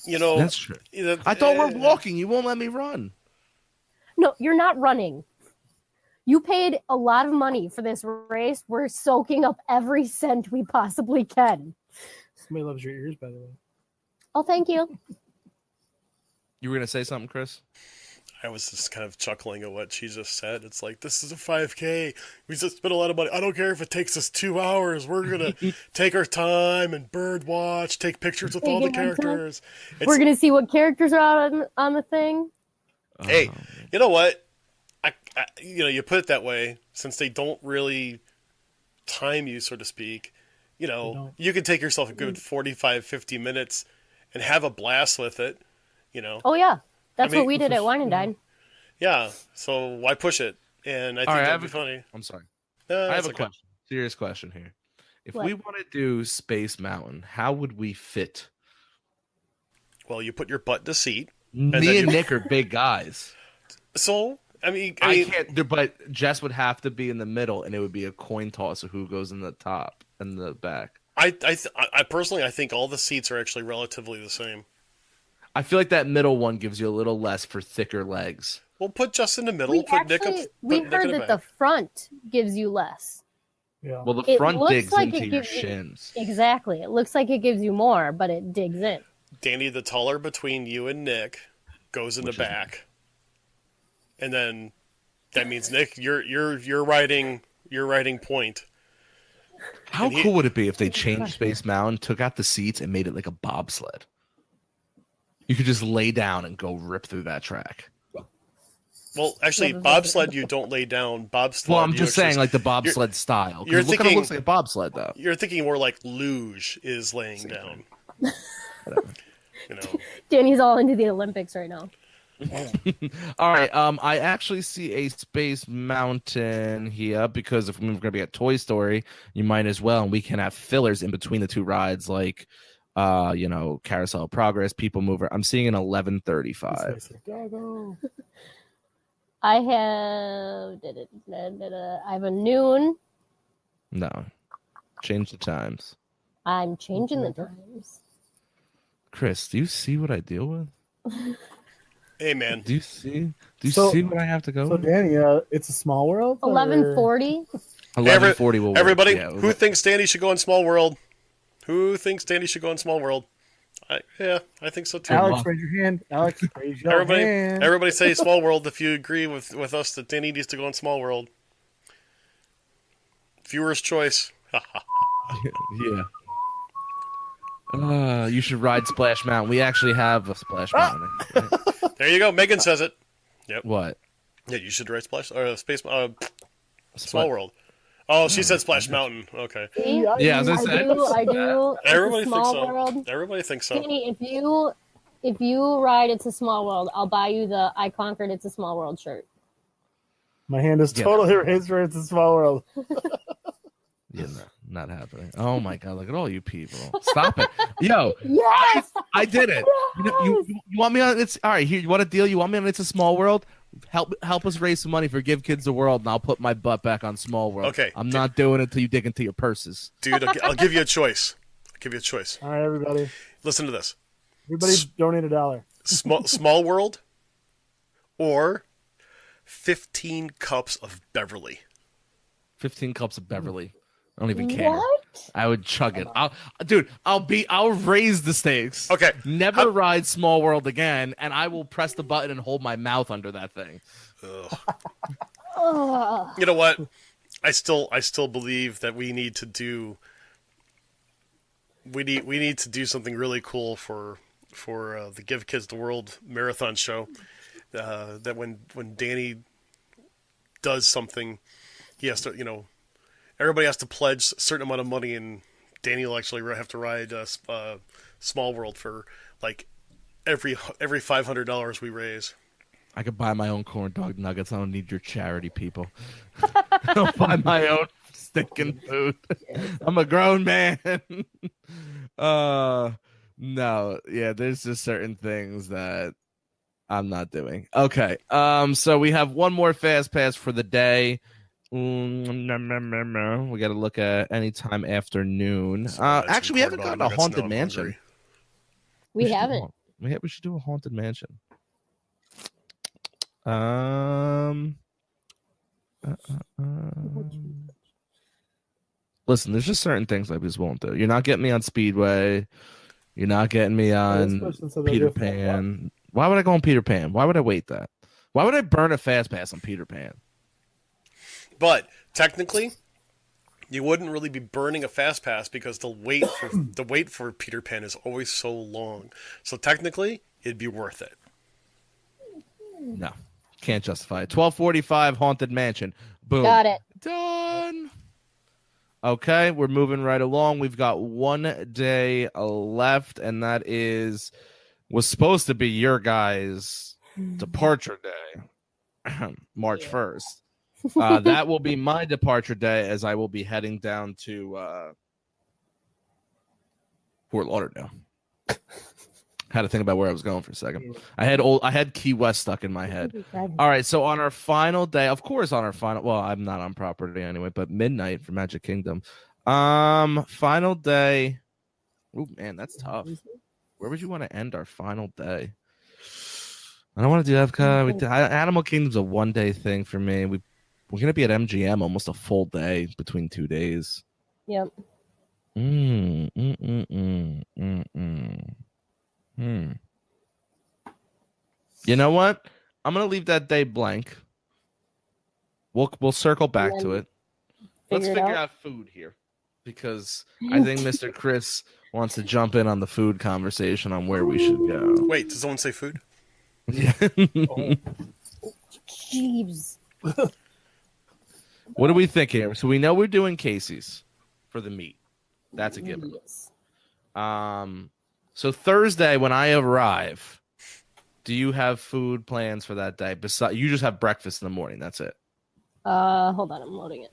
Speaker 1: You know,
Speaker 2: that's true. I thought we're walking. You won't let me run.
Speaker 3: No, you're not running. You paid a lot of money for this race. We're soaking up every cent we possibly can.
Speaker 4: Somebody loves your ears, by the way.
Speaker 3: Oh, thank you.
Speaker 2: You were going to say something, Chris?
Speaker 1: I was just kind of chuckling at what she just said. It's like, this is a 5K. We just spent a lot of money. I don't care if it takes us 2 hours. We're going to take our time and bird watch, take pictures with all the characters.
Speaker 3: We're going to see what characters are on the thing.
Speaker 1: Hey, you know what? You put it that way, since they don't really time you, so to speak, you can take yourself a good 45, 50 minutes and have a blast with it,
Speaker 3: Oh, yeah. That's what we did at Wine and Dine.
Speaker 1: Yeah, so why push it? And I think that'd be funny.
Speaker 2: I'm sorry. I have a question. Serious question here. If we want to do Space Mountain, how would we fit?
Speaker 1: Well, you put your butt in the seat.
Speaker 2: Me and Nick are big guys.
Speaker 1: So, I
Speaker 2: can't. But Jess would have to be in the middle, and it would be a coin toss of who goes in the top and the back.
Speaker 1: I personally, I think all the seats are actually relatively the same.
Speaker 2: I feel like that middle one gives you a little less for thicker legs.
Speaker 1: Well, put Jess in the middle.
Speaker 3: We heard that the front gives you less.
Speaker 4: Yeah.
Speaker 2: Well, the front digs into your shins.
Speaker 3: Exactly. It looks like it gives you more, but it digs in.
Speaker 1: Danny, the taller between you and Nick, goes in the back, and then that means Nick, you're riding point.
Speaker 2: How cool would it be if they changed Space Mountain, took out the seats, and made it like a bobsled? You could just lay down and go rip through that track.
Speaker 1: Well, actually, bobsled you don't lay down. Bobsled.
Speaker 2: Well, I'm just saying, like the bobsled style.
Speaker 1: You're thinking
Speaker 2: it looks like a bobsled, though.
Speaker 1: You're thinking more like luge is laying down.
Speaker 2: Whatever.
Speaker 1: You know,
Speaker 3: Danny's all into the Olympics right now.
Speaker 2: All right. I actually see a Space Mountain here because if we're going to be at Toy Story, you might as well, and we can have fillers in between the two rides, like, Carousel of Progress, People Mover. I'm seeing an 11:35.
Speaker 4: Chicago.
Speaker 3: I have a noon.
Speaker 2: No, change the times.
Speaker 3: I'm changing the times.
Speaker 2: Chris, do you see what I deal with?
Speaker 1: hey man,
Speaker 2: Do you see? Do you
Speaker 4: So-
Speaker 2: see what I have to go?
Speaker 4: So
Speaker 2: with?
Speaker 4: Danny, it's a small world. or-
Speaker 3: 11:40.
Speaker 2: 11:40 will work.
Speaker 1: everybody,
Speaker 2: Yeah,
Speaker 1: who thinks Danny should go in Small World? Who thinks Danny should go in Small World? I think so too.
Speaker 4: Alex, raise your hand. Alex, raise your hand.
Speaker 1: Everybody say Small World if you agree with us that Danny needs to go in Small World. Viewer's choice.
Speaker 2: Yeah. You should ride Splash Mountain. We actually have a Splash Mountain. Right?
Speaker 1: There you go. Megan says it.
Speaker 2: What?
Speaker 1: Yeah, you should ride Splash or Small World. Oh, she said Splash Mountain. Okay.
Speaker 3: See?
Speaker 2: Yeah, as I said.
Speaker 3: I do. It's
Speaker 1: Everybody
Speaker 3: a
Speaker 1: thinks
Speaker 3: small
Speaker 1: so.
Speaker 3: world.
Speaker 1: Everybody thinks so.
Speaker 3: Danny, if you ride It's a Small World, I'll buy you the I Conquered It's a Small World shirt.
Speaker 4: My hand is
Speaker 2: Yeah.
Speaker 4: totally raised for it's a small world.
Speaker 2: Yeah, no, not happening. Oh my god, look at all you people. Stop it. Yo,
Speaker 3: Yes.
Speaker 2: I did it. You want me on it's all right, here, you want a deal? You want me on It's a Small World? Help us raise some money for Give Kids the World, and I'll put my butt back on Small World.
Speaker 1: Okay.
Speaker 2: I'm not doing it until you dig into your purses.
Speaker 1: Dude, I'll give you a choice.
Speaker 4: All right, everybody.
Speaker 1: Listen to this.
Speaker 4: Everybody donate $1.
Speaker 1: Small World or 15 cups of Beverly.
Speaker 2: 15 cups of Beverly. I don't even care.
Speaker 3: What?
Speaker 2: I would chug it. I'll raise the stakes.
Speaker 1: Okay.
Speaker 2: Never ride Small World again, and I will press the button and hold my mouth under that thing.
Speaker 1: Ugh.
Speaker 3: Ugh.
Speaker 1: You know what? I still believe that we need to do something really cool for the Give Kids the World marathon show. That when Danny does something, he has to, everybody has to pledge a certain amount of money, and Danny will actually have to ride Small World for like every $500 we raise.
Speaker 2: I could buy my own corn dog nuggets. I don't need your charity, people. I'll buy my own stinking food. I'm a grown man. No, yeah, there's just certain things that I'm not doing. Okay, so we have one more fast pass for the day. We got to look at anytime after noon. Actually, we haven't gotten a haunted mansion.
Speaker 3: We haven't.
Speaker 2: We should do a haunted mansion. Listen, there's just certain things I just won't do. You're not getting me on Speedway. You're not getting me on Peter Pan. Why would I go on Peter Pan? Why would I wait that? Why would I burn a fast pass on Peter Pan?
Speaker 1: But technically, you wouldn't really be burning a fast pass because the wait for Peter Pan is always so long. So technically, it'd be worth it.
Speaker 2: No, can't justify it. 12:45 Haunted Mansion. Boom.
Speaker 3: Got it.
Speaker 2: Done. Okay, we're moving right along. We've got 1 day left, and that was supposed to be your guys' departure day, March 1st. That will be my departure day, as I will be heading down to Fort Lauderdale. Had to think about where I was going for a second. I had Key West stuck in my head. All right, so on our final day, of course, well, I'm not on property anyway, but midnight for Magic Kingdom. Final day. Oh man, that's tough. Where would you want to end our final day? I don't want to do Epcot. Animal Kingdom's a 1 day thing for me. We're gonna be at MGM almost a full day between 2 days.
Speaker 3: Yep.
Speaker 2: You know what? I'm gonna leave that day blank. We'll circle back to it. Let's figure out food here, because I think Mr. Chris wants to jump in on the food conversation on where we should go.
Speaker 1: Wait, does someone say food?
Speaker 2: Yeah.
Speaker 3: Jeeves.
Speaker 2: What do we think here? So we know we're doing Casey's for the meat. That's a given.
Speaker 3: Yes.
Speaker 2: So Thursday when I arrive, do you have food plans for that day? Besides, you just have breakfast in the morning. That's it.
Speaker 3: Hold on, I'm loading it.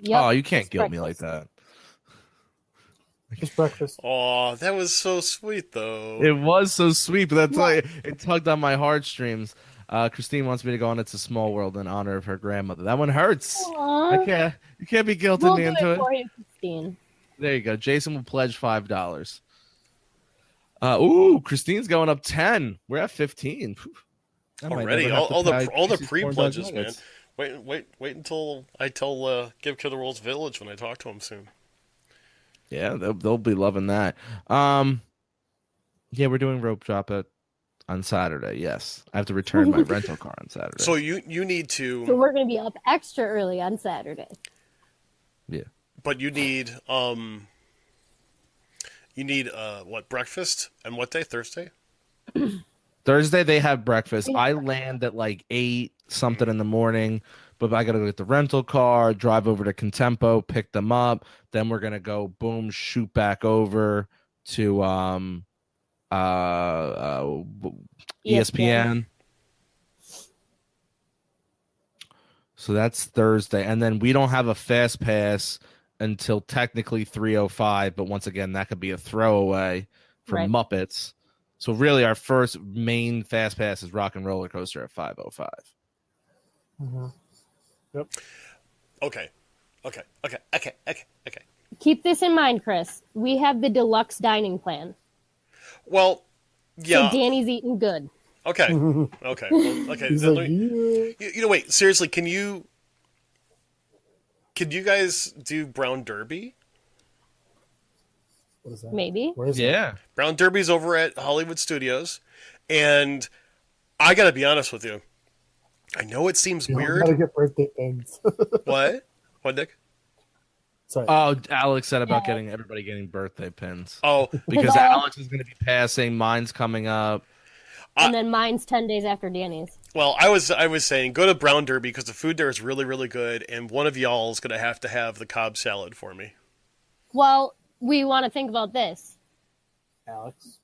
Speaker 3: Yep,
Speaker 2: Oh, you can't
Speaker 3: just
Speaker 2: guilt me like
Speaker 3: breakfast.
Speaker 2: that.
Speaker 4: Just breakfast.
Speaker 1: Oh, that was so sweet, though.
Speaker 2: It was so sweet, but that's like it tugged on my heartstrings. Christine wants me to go on It's a Small World in honor of her grandmother. That one hurts.
Speaker 3: Aww.
Speaker 2: You can't be guilting
Speaker 3: We'll
Speaker 2: me
Speaker 3: do
Speaker 2: into
Speaker 3: it
Speaker 2: it.
Speaker 3: for you, Christine.
Speaker 2: There you go. Jason will pledge $5. Ooh, Christine's going up 10. We're at 15. I might
Speaker 1: Already,
Speaker 2: never have to
Speaker 1: all the
Speaker 2: pay Casey's corn dog
Speaker 1: pre-pledges, man.
Speaker 2: nuggets.
Speaker 1: Wait until I tell Give Killer World's Village when I talk to him soon.
Speaker 2: Yeah, they'll be loving that. Yeah, we're doing rope drop on Saturday. Yes, I have to return my rental car on Saturday.
Speaker 1: So you need to.
Speaker 3: So we're gonna be up extra early on Saturday.
Speaker 2: Yeah,
Speaker 1: but you need what, breakfast, and what day? Thursday?
Speaker 2: Thursday they have breakfast. I land at like 8 something in the morning, but I gotta go get the rental car, drive over to Contempo, pick them up. Then we're gonna go boom, shoot back over to ESPN. So that's Thursday, and then we don't have a fast pass until technically 3:05. But once again, that could be a throwaway for
Speaker 3: Right.
Speaker 2: Muppets. So really, our first main fast pass is Rock and Roller Coaster at 5:05.
Speaker 4: Mm-hmm. Yep.
Speaker 1: Okay.
Speaker 3: Keep this in mind, Chris. We have the deluxe dining plan.
Speaker 1: Well, yeah.
Speaker 3: So Danny's eating good.
Speaker 1: Okay. Well, okay.
Speaker 4: He's
Speaker 1: Then
Speaker 4: like, yeah.
Speaker 1: wait. Seriously, can you guys do Brown Derby?
Speaker 4: What is that?
Speaker 3: Maybe.
Speaker 4: Where is it?
Speaker 2: Yeah,
Speaker 1: Brown Derby's over at Hollywood Studios, and I gotta be honest with you. I know it seems
Speaker 4: You
Speaker 1: weird.
Speaker 4: gotta get birthday pins.
Speaker 1: What, Nick?
Speaker 4: Sorry.
Speaker 2: Oh, Alex said about everybody getting birthday pins.
Speaker 1: Oh,
Speaker 2: Because
Speaker 3: all-
Speaker 2: Alex is going to be passing. Mine's coming up.
Speaker 3: And then mine's 10 days after Danny's.
Speaker 1: well, I was saying go to Brown Derby because the food there is really, really good, and one of y'all is gonna have to have the Cobb salad for me.
Speaker 3: Well, we want to think about this.
Speaker 4: Alex.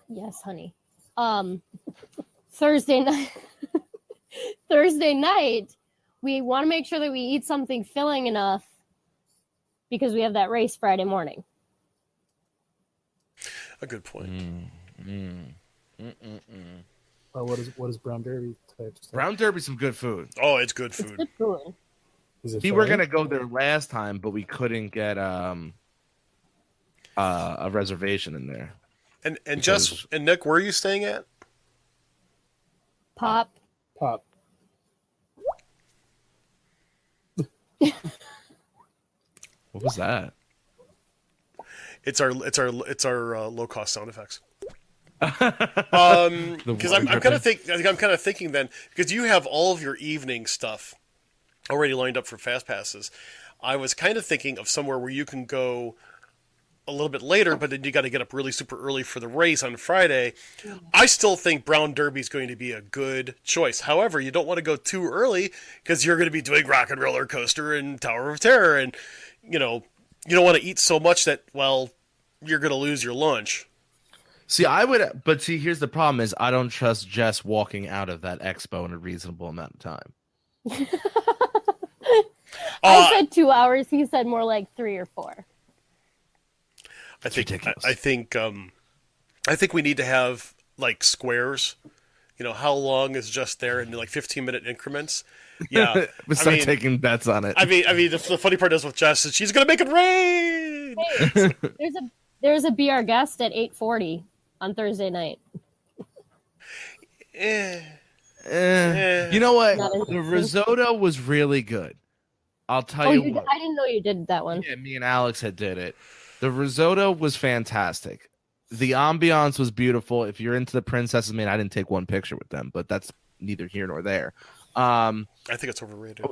Speaker 3: Yes, honey. Thursday night. Thursday night, we want to make sure that we eat something filling enough because we have that race Friday morning.
Speaker 1: A good point.
Speaker 4: What is Brown Derby type stuff?
Speaker 2: Brown Derby's some good food.
Speaker 1: Oh, it's good
Speaker 3: It's
Speaker 1: food.
Speaker 3: good food.
Speaker 4: Is it
Speaker 2: We were
Speaker 4: fried?
Speaker 2: gonna go there last time, but we couldn't get a reservation in there.
Speaker 1: And Jess and Nick, where are you staying at?
Speaker 3: Pop.
Speaker 4: Pop.
Speaker 2: What was that?
Speaker 1: It's our low cost sound effects. Because I'm kind of thinking then, because you have all of your evening stuff already lined up for fast passes. I was kind of thinking of somewhere where you can go a little bit later, but then you got to get up really super early for the race on Friday. I still think Brown Derby is going to be a good choice. However, you don't want to go too early because you're going to be doing Rock and Roller Coaster and Tower of Terror, and you don't want to eat so much that you're going to lose your lunch.
Speaker 2: See, but here's the problem: is I don't trust Jess walking out of that expo in a reasonable amount of time.
Speaker 3: I said 2 hours. He said more like 3 or 4.
Speaker 1: I think
Speaker 2: ridiculous.
Speaker 1: I think we need to have like squares. How long is just there in like 15-minute increments? Yeah,
Speaker 2: We start taking bets on it.
Speaker 1: I mean, the funny part is with Jess is she's gonna make it rain.
Speaker 3: Hey, there's a Be Our Guest at 8:40 on Thursday night.
Speaker 2: You know what?
Speaker 3: Not
Speaker 2: The
Speaker 3: interesting.
Speaker 2: risotto was really good. I'll tell you what.
Speaker 3: I didn't know you did that one.
Speaker 2: Yeah, me and Alex did it. The risotto was fantastic. The ambiance was beautiful. If you're into the princesses, I didn't take one picture with them, but that's neither here nor there.
Speaker 1: I think it's overrated.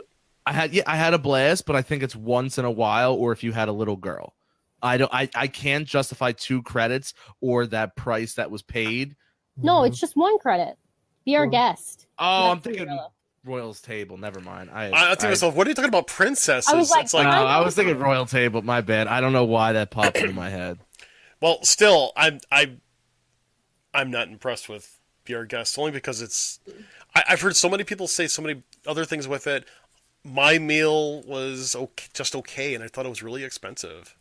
Speaker 2: I had a blast, but I think it's once in a while, or if you had a little girl. I can't justify 2 credits or that price that was paid.
Speaker 3: No, it's just 1 credit. Be Our Guest.
Speaker 2: Oh,
Speaker 3: Not
Speaker 2: I'm thinking
Speaker 3: Cinderella.
Speaker 2: Royal's Table. Never mind.
Speaker 1: I think to myself, what are you talking about, princesses?
Speaker 3: I was like,
Speaker 1: it's like,
Speaker 2: I was thinking Royal Table. My bad. I don't know why that popped into my head.
Speaker 1: well, still, I'm not impressed with Be Our Guest only because it's. I've heard so many people say so many other things with it. My meal was just okay, and I thought it was really expensive.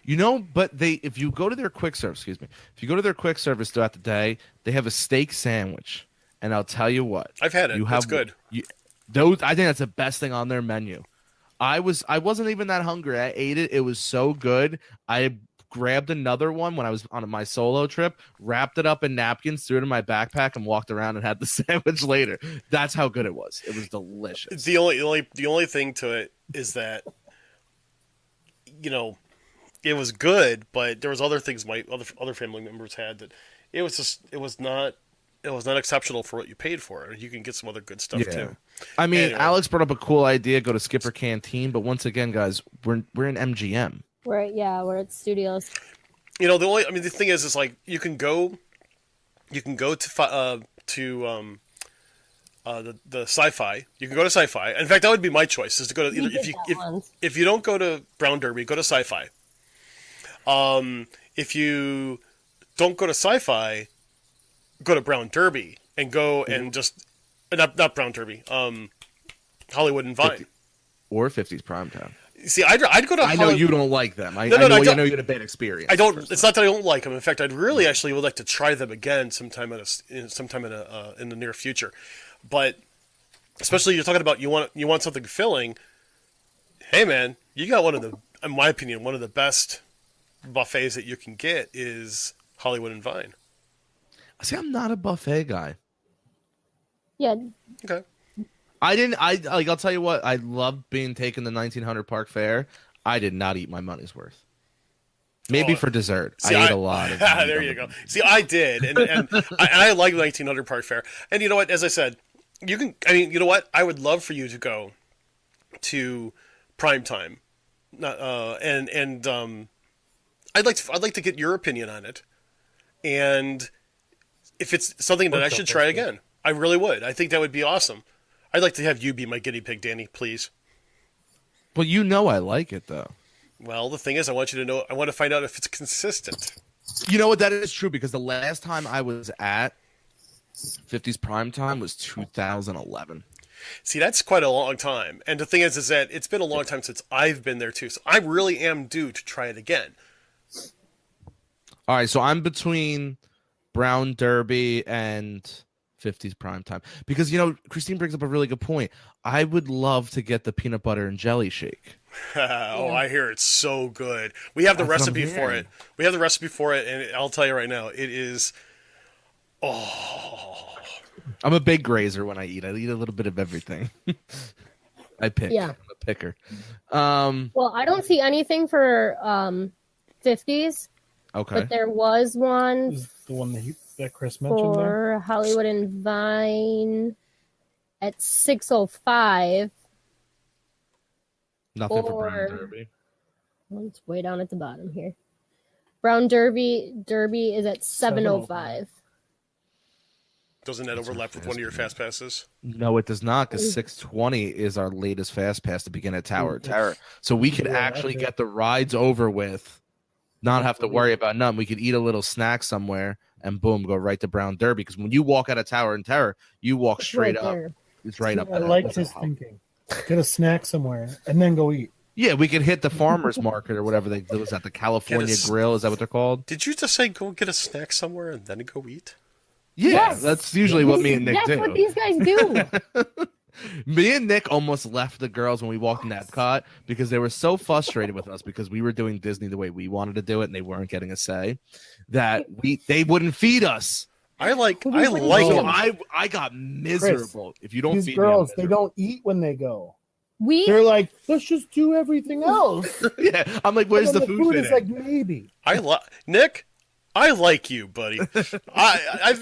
Speaker 2: You know, but if you go to their quick service, if you go to their quick service throughout the day, they have a steak sandwich, and I'll tell you what,
Speaker 1: I've had it. It's good.
Speaker 2: I think that's the best thing on their menu. I wasn't even that hungry. I ate it. It was so good. I grabbed another one when I was on my solo trip, wrapped it up in napkins, threw it in my backpack, and walked around and had the sandwich later. That's how good it was. It was delicious.
Speaker 1: The only thing to it is that, it was good, but there was other things my other family members had that it was not exceptional for what you paid for it. You can get some other good stuff too.
Speaker 2: I mean,
Speaker 1: anyway.
Speaker 2: Alex brought up a cool idea: go to Skipper Canteen. But once again, guys, we're in MGM.
Speaker 3: We're at studios.
Speaker 1: The thing is like you can go to the sci-fi. You can go to sci-fi. In fact, that would be my choice: is to go to either if you don't go to Brown Derby, go to sci-fi. If you don't go to sci-fi, go to Brown Derby and go and just not Brown Derby, Hollywood and Vine
Speaker 2: or 50s Primetime.
Speaker 1: See, I'd go to.
Speaker 2: I know you don't like them. I know you had a bad experience.
Speaker 1: I don't. It's not that I don't like them. In fact, I'd really actually would like to try them again sometime in the near future. But especially you're talking about you want something filling. Hey man, you got one of the, in my opinion, one of the best buffets that you can get is Hollywood and Vine.
Speaker 2: See, I'm not a buffet guy.
Speaker 3: Yeah.
Speaker 1: Okay.
Speaker 2: I'll tell you what, I loved being taken to 1900 Park Fair. I did not eat my money's worth. Maybe for dessert. I ate a lot.
Speaker 1: There you go. See, I did, and I like 1900 Park Fair. And you know what? As I said, you can. I mean, you know what? I would love for you to go to Primetime, I'd like to get your opinion on it, and if it's something that I should try again, I really would. I think that would be awesome. I'd like to have you be my guinea pig, Danny, please.
Speaker 2: Well, I like it, though.
Speaker 1: Well, the thing is, I want to find out if it's consistent.
Speaker 2: You know what? That is true, because the last time I was at 50s Primetime was 2011.
Speaker 1: See, that's quite a long time. And the thing is that it's been a long time since I've been there, too. So I really am due to try it again.
Speaker 2: All right, so I'm between Brown Derby and 50s Primetime. Because, Christine brings up a really good point. I would love to get the peanut butter and jelly shake.
Speaker 1: I hear it's so good. We have the recipe for it. And I'll tell you right now, it is... Oh...
Speaker 2: I'm a big grazer when I eat. I eat a little bit of everything. I pick.
Speaker 3: Yeah.
Speaker 2: I'm a picker.
Speaker 3: Well, I don't see anything for 50s.
Speaker 2: Okay.
Speaker 3: But there was one.
Speaker 4: This is the one that Chris mentioned
Speaker 3: for
Speaker 4: there?
Speaker 3: Hollywood and Vine at 6:05.
Speaker 2: Nothing for Brown Derby.
Speaker 3: Well, it's way down at the bottom here. Brown Derby is at 7:05.
Speaker 1: Doesn't that overlap with one of your fast passes?
Speaker 2: No, it does not, because 6:20 is our latest fast pass to begin at Tower of Terror. So we could actually get the rides over with, not have to worry about nothing. We could eat a little snack somewhere and boom, go right to Brown Derby. Because when you walk out of Tower and Terror, you walk straight up.
Speaker 3: There.
Speaker 2: It's right up.
Speaker 4: I like his thinking. Get a snack somewhere and then go eat.
Speaker 2: Yeah, we could hit the farmer's market or whatever they do. Is that the California Grill? Is that what they're called?
Speaker 1: Did you just say go get a snack somewhere and then go eat?
Speaker 2: Yeah,
Speaker 3: Yes.
Speaker 2: that's usually what me and Nick do.
Speaker 3: That's what these guys do.
Speaker 2: Me and Nick almost left the girls when we walked in Epcot because they were so frustrated with us because we were doing Disney the way we wanted to do it and they weren't getting a say that they wouldn't feed us.
Speaker 1: I like
Speaker 2: So
Speaker 1: it.
Speaker 2: I got miserable. If you don't
Speaker 4: These
Speaker 2: feed
Speaker 4: girls,
Speaker 2: me,
Speaker 4: they don't eat when they go.
Speaker 3: We
Speaker 4: They're like, let's just do everything else.
Speaker 2: yeah, I'm like, where's
Speaker 4: And
Speaker 2: the
Speaker 4: then
Speaker 2: food?
Speaker 4: is like maybe.
Speaker 1: Nick. I like you, buddy. I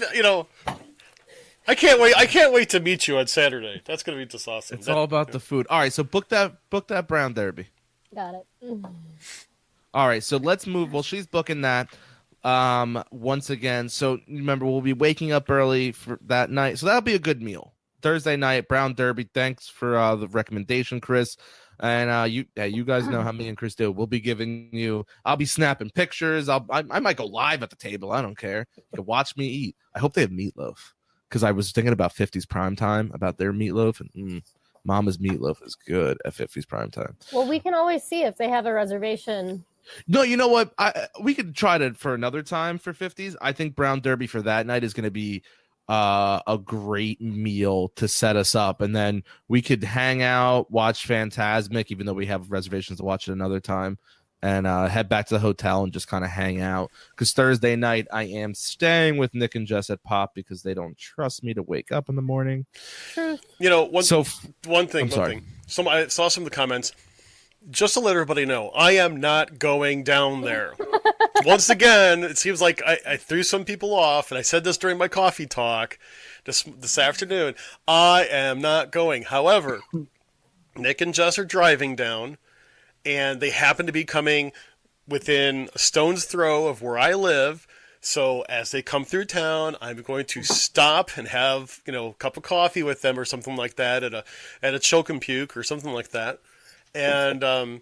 Speaker 1: can't wait. I can't wait to meet you on Saturday. That's gonna be just awesome.
Speaker 2: It's all about the food. All right, so book that Brown Derby.
Speaker 3: got it.
Speaker 2: All right, so let's move. Well, she's booking that once again. So remember, we'll be waking up early for that night. So that'll be a good meal. Thursday night, Brown Derby. Thanks for the recommendation, Chris. And you guys know how me and Chris do. We'll be giving you. I'll be snapping pictures. I might go live at the table. I don't care. You can watch me eat. I hope they have meatloaf because I was thinking about 50's primetime about their meatloaf, and Mama's meatloaf is good at 50's primetime.
Speaker 3: Well, we can always see if they have a reservation.
Speaker 2: No, you know what? We could try to for another time for 50's. I think Brown Derby for that night is going to be a great meal to set us up, and then we could hang out, watch Phantasmic, even though we have reservations to watch it another time, and head back to the hotel and just kind of hang out. Because Thursday night I am staying with Nick and Jess at Pop because they don't trust me to wake up in the morning.
Speaker 1: You know, one thing. I saw some of the comments. Just to let everybody know, I am not going down there. Once again, it seems like I threw some people off, and I said this during my coffee talk this afternoon. I am not going. However, Nick and Jess are driving down, and they happen to be coming within a stone's throw of where I live. So as they come through town, I'm going to stop and have a cup of coffee with them or something like that at a Choke and Puke or something like that. And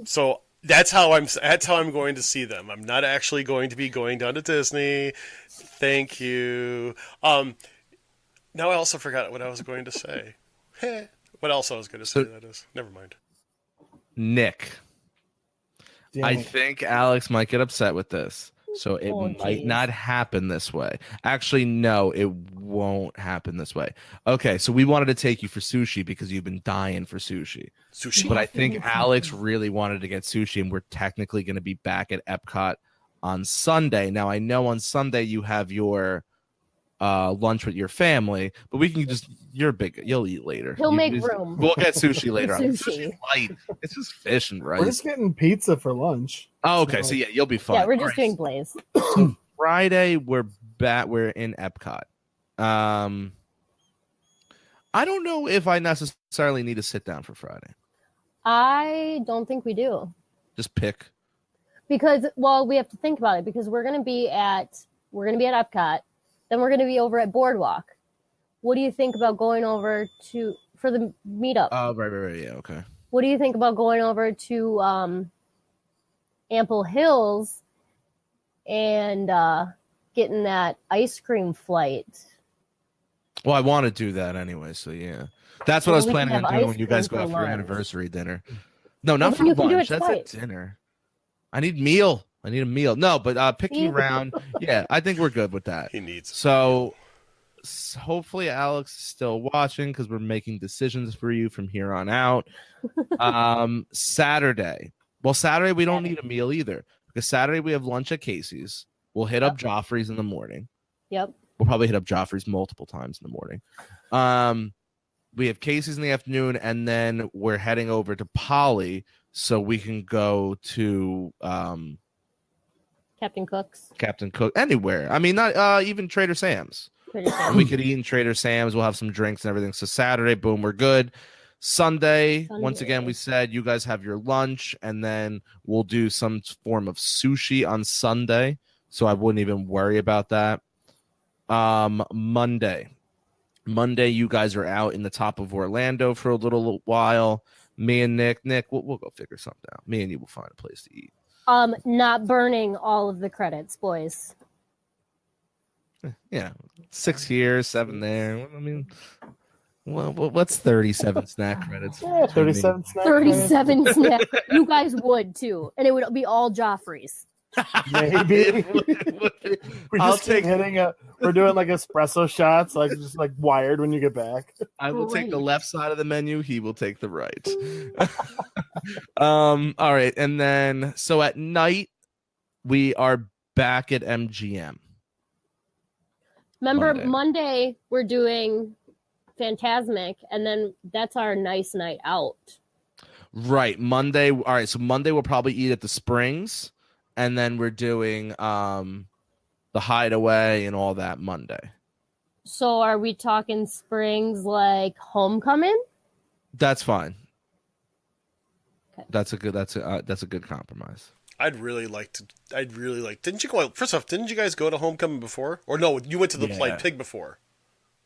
Speaker 1: so that's how I'm going to see them. I'm not actually going to be going down to Disney. Thank you. Now I also forgot what I was going to say. What else I was going to say? That is, never mind.
Speaker 2: Nick, I think Alex might get upset with this. So it might not happen this way. Actually, no, it won't happen this way. Okay, so we wanted to take you for sushi because you've been dying for sushi. But I think Alex really wanted to get sushi, and we're technically going to be back at Epcot on Sunday. Now, I know on Sunday you have your lunch with your family, but we can just, you'll eat later.
Speaker 3: He'll make room.
Speaker 2: We'll get sushi later.
Speaker 3: Sushi.
Speaker 2: Light. It's just fish and rice.
Speaker 4: We're just getting pizza for lunch.
Speaker 2: Oh, okay. So yeah, you'll be fine.
Speaker 3: Yeah, we're just doing Blaze.
Speaker 2: So Friday, we're in Epcot. I don't know if I necessarily need to sit down for Friday.
Speaker 3: I don't think we do.
Speaker 2: Just pick.
Speaker 3: Because, well, we have to think about it because we're gonna be at Epcot, then we're gonna be over at Boardwalk. What do you think about going over for the meetup?
Speaker 2: Oh, right, yeah, okay.
Speaker 3: What do you think about going over to Ample Hills and getting that ice cream flight?
Speaker 2: Well, I want to do that anyway, so yeah. That's what I was planning on doing when you guys go out for your anniversary dinner. No, not for lunch. That's at dinner. I need a meal. No, but picking around, yeah, I think we're good with that.
Speaker 1: He needs.
Speaker 2: So hopefully Alex is still watching because we're making decisions for you from here on out. Saturday. Well, Saturday we don't need a meal either because Saturday we have lunch at Casey's. We'll hit up Joffrey's in the morning.
Speaker 3: Yep.
Speaker 2: We'll probably hit up Joffrey's multiple times in the morning. We have Casey's in the afternoon, and then we're heading over to Polly so we can go to
Speaker 3: Captain
Speaker 2: Cook, anywhere. I mean, not even Trader Sam's. We could eat in Trader Sam's. We'll have some drinks and everything. So Saturday, boom, we're good. Sunday, once again, we said you guys have your lunch, and then we'll do some form of sushi on Sunday. So I wouldn't even worry about that. Monday, you guys are out in the top of Orlando for a little while. Me and Nick, we'll go figure something out. Me and you will find a place to eat.
Speaker 3: Not burning all of the credits, boys.
Speaker 2: Yeah, 6 here, 7 there. I mean, well, what's 37 snack credits?
Speaker 4: Yeah, 37 snack
Speaker 3: 37 snack. You guys would too, and it would be all Joffrey's.
Speaker 4: Maybe. We're doing like espresso shots, like just like wired when you get back.
Speaker 2: I will take the left side of the menu. He will take the right. All right, and then so at night we are back at MGM.
Speaker 3: Remember Monday we're doing Phantasmic, and then that's our nice night out.
Speaker 2: Right, Monday. All right, so Monday we'll probably eat at the Springs. And then we're doing the Hideaway and all that Monday.
Speaker 3: So are we talking Springs like Homecoming?
Speaker 2: That's fine. Okay. That's a good compromise.
Speaker 1: I'd really like. Didn't you go? First off, didn't you guys go to Homecoming before? Or no, you went to the Flight Pig before.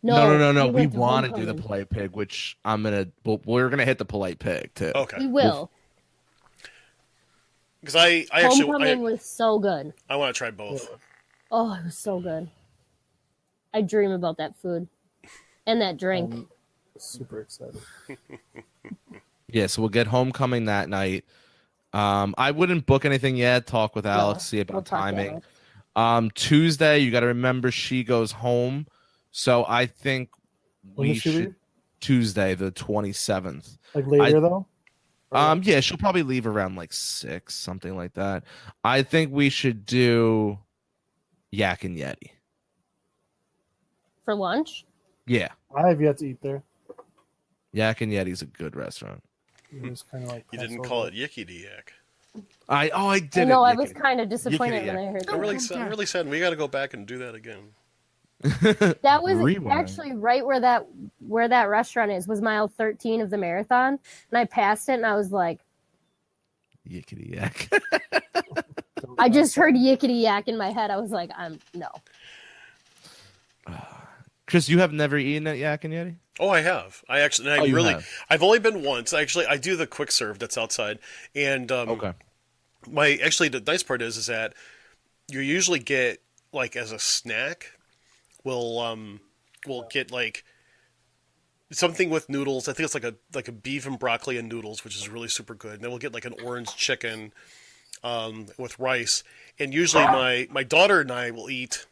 Speaker 2: No. We
Speaker 3: went to
Speaker 2: want to do the
Speaker 3: homecoming.
Speaker 2: polite pig, which we're gonna hit the polite pig too.
Speaker 1: Okay.
Speaker 3: We will.
Speaker 1: Because I actually
Speaker 3: Homecoming was so good.
Speaker 1: I want to try both.
Speaker 3: Oh, it was so good. I dream about that food and that drink.
Speaker 4: I'm super excited.
Speaker 2: Yeah, so we'll get homecoming that night. I wouldn't book anything yet. Talk with Alex, see about
Speaker 3: we'll talk to
Speaker 2: timing.
Speaker 3: Alex.
Speaker 2: Tuesday, you got to remember she goes home, so I think
Speaker 4: When
Speaker 2: we
Speaker 4: does she
Speaker 2: should
Speaker 4: leave?
Speaker 2: Tuesday the 27th.
Speaker 4: Like later though?
Speaker 2: Yeah, she'll probably leave around like 6, something like that. I think we should do Yak and Yeti.
Speaker 3: For lunch?
Speaker 2: Yeah,
Speaker 4: I have yet to eat there.
Speaker 2: Yak and Yeti's a good restaurant.
Speaker 4: It's kind of like
Speaker 1: You didn't call it Yicky Yak.
Speaker 2: I did.
Speaker 3: I know, I
Speaker 2: it,
Speaker 3: was
Speaker 2: Yickety.
Speaker 3: kind of disappointed
Speaker 2: Yickety
Speaker 3: when I
Speaker 2: yak.
Speaker 3: heard
Speaker 1: I'm
Speaker 3: that.
Speaker 1: really sad. We got to go back and do that again.
Speaker 3: That was
Speaker 2: Rewind.
Speaker 3: actually right where that restaurant is, was mile 13 of the marathon. And I passed it and I was like,
Speaker 2: Yickety yak.
Speaker 3: I just heard yickety yak in my head. I was like, no.
Speaker 2: Chris, you have never eaten at Yak and Yeti?
Speaker 1: Oh, I have. I actually,
Speaker 2: Oh, you have.
Speaker 1: I've only been once. Actually, I do the quick serve that's outside, and
Speaker 2: Okay.
Speaker 1: the nice part is that you usually get like as a snack, we'll get like something with noodles. I think it's like a beef and broccoli and noodles, which is really super good. And then we'll get like an orange chicken with rice, and usually my daughter and I will eat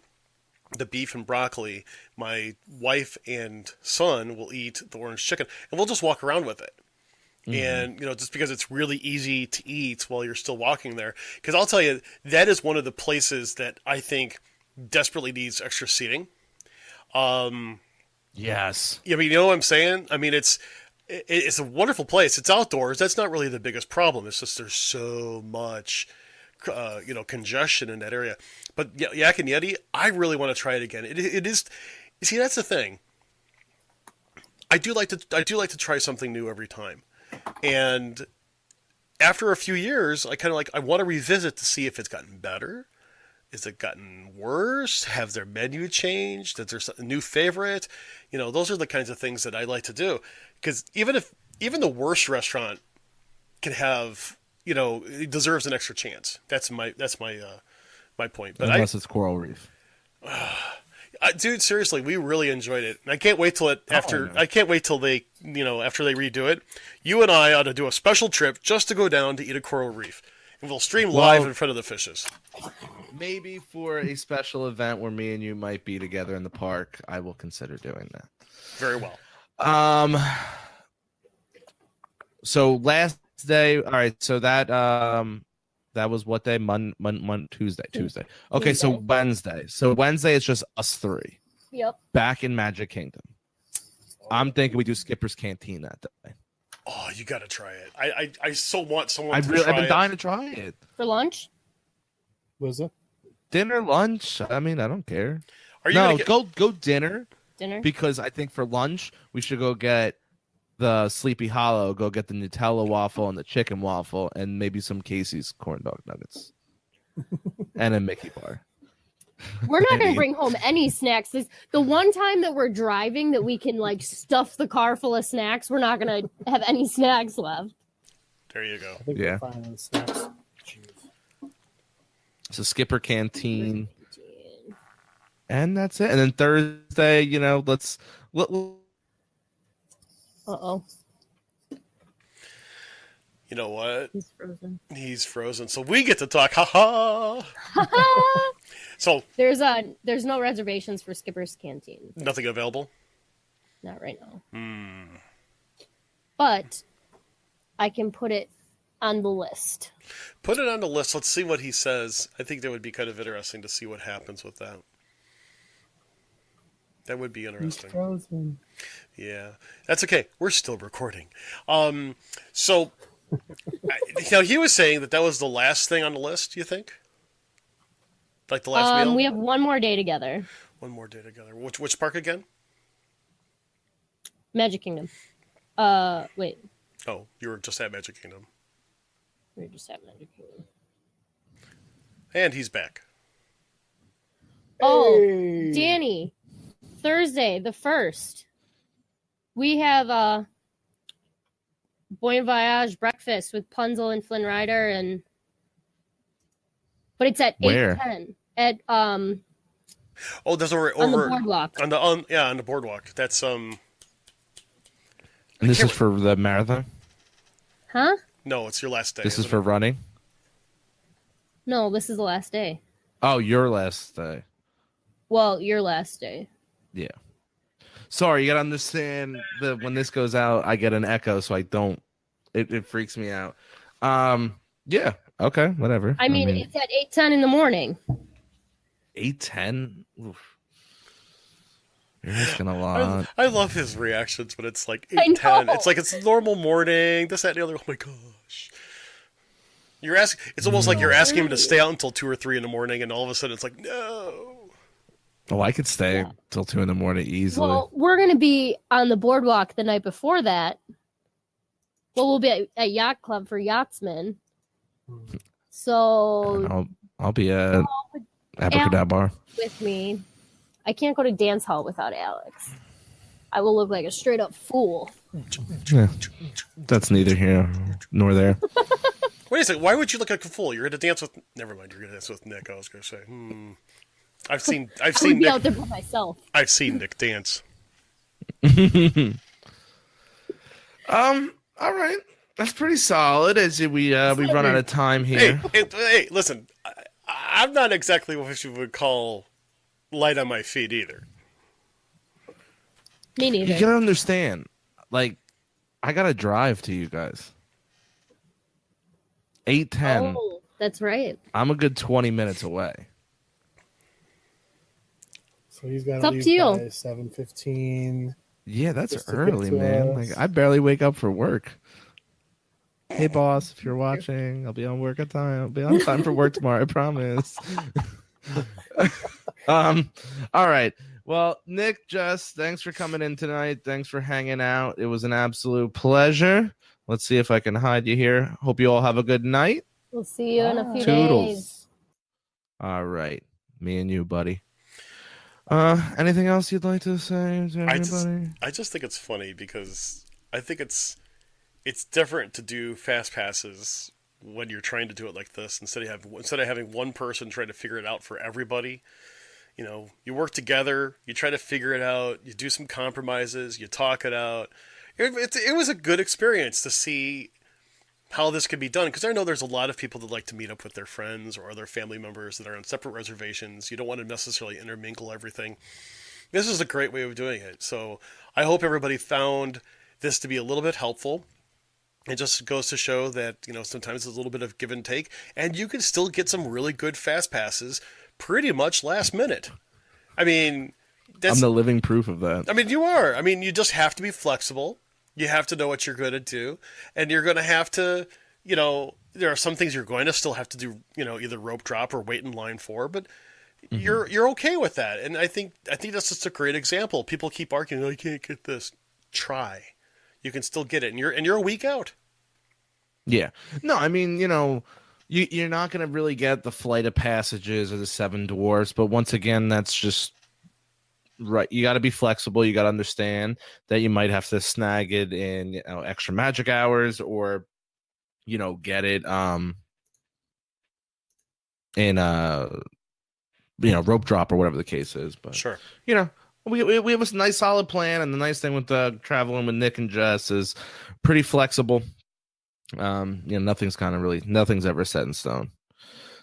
Speaker 1: the beef and broccoli. My wife and son will eat the orange chicken, and we'll just walk around with it. And just because it's really easy to eat while you're still walking there. Because I'll tell you, that is one of the places that I think desperately needs extra seating.
Speaker 2: Yes.
Speaker 1: I mean, you know what I'm saying? I mean, it's a wonderful place. It's outdoors. That's not really the biggest problem. It's just there's so much, congestion in that area. But Yak and Yeti, I really want to try it again. It is. See, that's the thing. I do like to try something new every time, and after a few years, I want to revisit to see if it's gotten better. Is it gotten worse? Have their menu changed? Is there a new favorite? Those are the kinds of things that I like to do. Because even the worst restaurant can have, it deserves an extra chance. That's my point. But
Speaker 2: Unless it's Coral Reef.
Speaker 1: Dude, seriously, we really enjoyed it. And I can't wait till I can't wait till they, after they redo it. You and I ought to do a special trip just to go down to eat a Coral Reef. And we'll stream live in front of the fishes.
Speaker 2: Maybe for a special event where me and you might be together in the park, I will consider doing that.
Speaker 1: Very well.
Speaker 2: So last day, all right. So that was what day? Tuesday. Okay, so Wednesday. So Wednesday is just us three.
Speaker 3: Yep.
Speaker 2: Back in Magic Kingdom. I'm thinking we do Skipper's Canteen that day.
Speaker 1: Oh, you got to try it. I so want someone
Speaker 2: I've
Speaker 1: to try
Speaker 2: been
Speaker 1: it.
Speaker 2: dying to try it.
Speaker 3: For lunch?
Speaker 4: Was it?
Speaker 2: Dinner, lunch. I mean, I don't care.
Speaker 1: Are you
Speaker 2: No,
Speaker 1: gonna get...
Speaker 2: go dinner.
Speaker 3: Dinner?
Speaker 2: Because I think for lunch we should go get the Sleepy Hollow, go get the Nutella waffle and the chicken waffle, and maybe some Casey's corn dog nuggets, and a Mickey bar.
Speaker 3: We're not going to bring home any snacks. The one time that we're driving that we can stuff the car full of snacks, we're not going to have any snacks left.
Speaker 1: There you go.
Speaker 4: I think
Speaker 2: Yeah.
Speaker 4: we're fine with snacks. Jeez.
Speaker 2: So Skipper Canteen, and that's it. And then Thursday, let's.
Speaker 3: Uh-oh.
Speaker 1: You know what?
Speaker 3: He's frozen.
Speaker 1: He's frozen. So we get to talk. Ha ha. So
Speaker 3: There's no reservations for Skipper's Canteen.
Speaker 1: nothing available?
Speaker 3: Not right now. But I can put it on the list.
Speaker 1: Put it on the list. Let's see what he says. I think that would be kind of interesting to see what happens with that. That would be
Speaker 4: He's
Speaker 1: interesting.
Speaker 4: frozen.
Speaker 1: Yeah, that's okay. We're still recording. So, he was saying that was the last thing on the list. You think? Like the last meal?
Speaker 3: We have one more day together.
Speaker 1: One more day together. Which park again?
Speaker 3: Magic Kingdom. Wait.
Speaker 1: Oh, you were just at Magic Kingdom.
Speaker 3: We were just at Magic Kingdom.
Speaker 1: And he's back.
Speaker 3: Oh,
Speaker 4: Hey.
Speaker 3: Danny. Thursday, the 1st, we have a Bon Voyage breakfast with Punzel and Flynn Rider, but it's at
Speaker 2: Where?
Speaker 3: 8:10 at
Speaker 1: There's over
Speaker 3: on the boardwalk.
Speaker 1: on the boardwalk. That's
Speaker 2: And this is for the marathon?
Speaker 3: Huh?
Speaker 1: No, it's your last day.
Speaker 2: This is for running?
Speaker 3: No, this is the last day.
Speaker 2: Oh, your last day.
Speaker 3: Well, your last day.
Speaker 2: Yeah. Sorry, you gotta understand that when this goes out, I get an echo, so I don't. It freaks me out. Yeah. Okay. Whatever.
Speaker 3: I mean, it's at 8:10 in the morning.
Speaker 2: 8:10. You're missing a lot.
Speaker 1: I love his reactions when it's like
Speaker 3: I
Speaker 1: 8:10.
Speaker 3: know.
Speaker 1: It's like it's a normal morning. This, that, and the other. Oh my gosh. You're asking. It's almost like you're asking him to stay out until 2 or 3 in the morning, and all of a sudden it's like, no.
Speaker 2: Oh, I could stay till 2 a.m. easily.
Speaker 3: Well, we're gonna be on the boardwalk the night before that. Well, we'll be at Yacht Club for yachtsmen. So
Speaker 2: I'll be at Abracadabra
Speaker 3: with me. I can't go to dance hall without Alex. I will look like a straight up fool.
Speaker 2: Yeah. That's neither here nor there.
Speaker 1: Wait a second. Why would you look like a fool? You're going to dance with. Never mind. You're going to dance with Nick. I was going to say. I've seen
Speaker 3: I would be
Speaker 1: Nick
Speaker 3: out there by myself.
Speaker 1: I've seen Nick dance.
Speaker 2: All right. That's pretty solid as we run out of time here.
Speaker 1: Hey, listen. I'm not exactly what you would call light on my feet either.
Speaker 3: Me neither.
Speaker 2: You gotta understand, like, I gotta drive to you guys. 8:10.
Speaker 3: Oh, that's right.
Speaker 2: I'm a good 20 minutes away.
Speaker 4: So he's got
Speaker 3: It's
Speaker 4: to
Speaker 3: up
Speaker 4: leave
Speaker 3: to you.
Speaker 4: by 7:15.
Speaker 2: Yeah, that's
Speaker 4: Just to get
Speaker 2: early,
Speaker 4: to
Speaker 2: man.
Speaker 4: us.
Speaker 2: Like, I barely wake up for work. Hey, boss, if you're watching, I'll be on work at time. I'll be on time for work tomorrow. I promise. All right. Well, Nick, Jess, thanks for coming in tonight. Thanks for hanging out. It was an absolute pleasure. Let's see if I can hide you here. Hope you all have a good night.
Speaker 3: We'll see you in a few
Speaker 2: Toodles.
Speaker 3: days.
Speaker 2: All right. Me and you, buddy. Anything else you'd like to say to everybody?
Speaker 1: I just think it's funny because I think it's different to do fast passes when you're trying to do it like this instead of having one person trying to figure it out for everybody. You know, you work together, you try to figure it out, you do some compromises, you talk it out. It was a good experience to see how this could be done, because I know there's a lot of people that like to meet up with their friends or other family members that are on separate reservations. You don't want to necessarily intermingle everything. This is a great way of doing it. So I hope everybody found this to be a little bit helpful. It just goes to show that, you know, sometimes there's a little bit of give and take, and you can still get some really good fast passes pretty much last minute. I mean,
Speaker 2: I'm the living proof of that.
Speaker 1: I mean, you are. I mean, you just have to be flexible. You have to know what you're going to do, and you're going to have to, you know, there are some things you're going to still have to do, you know, either rope drop or wait in line for, but you're okay with that. And I think that's just a great example. People keep arguing, "Oh, you can't get this." Try. You can still get it, and you're a week out.
Speaker 2: Yeah. No, I mean, you know, you're not going to really get the Flight of Passages or the Seven Dwarfs, but once again, that's just right. You got to be flexible. You got to understand that you might have to snag it in, you know, extra magic hours, or, you know, get it in you know, rope drop or whatever the case is. But
Speaker 1: Sure.
Speaker 2: you know, we have a nice solid plan, and the nice thing with traveling with Nick and Jess is pretty flexible. You know, nothing's ever set in stone.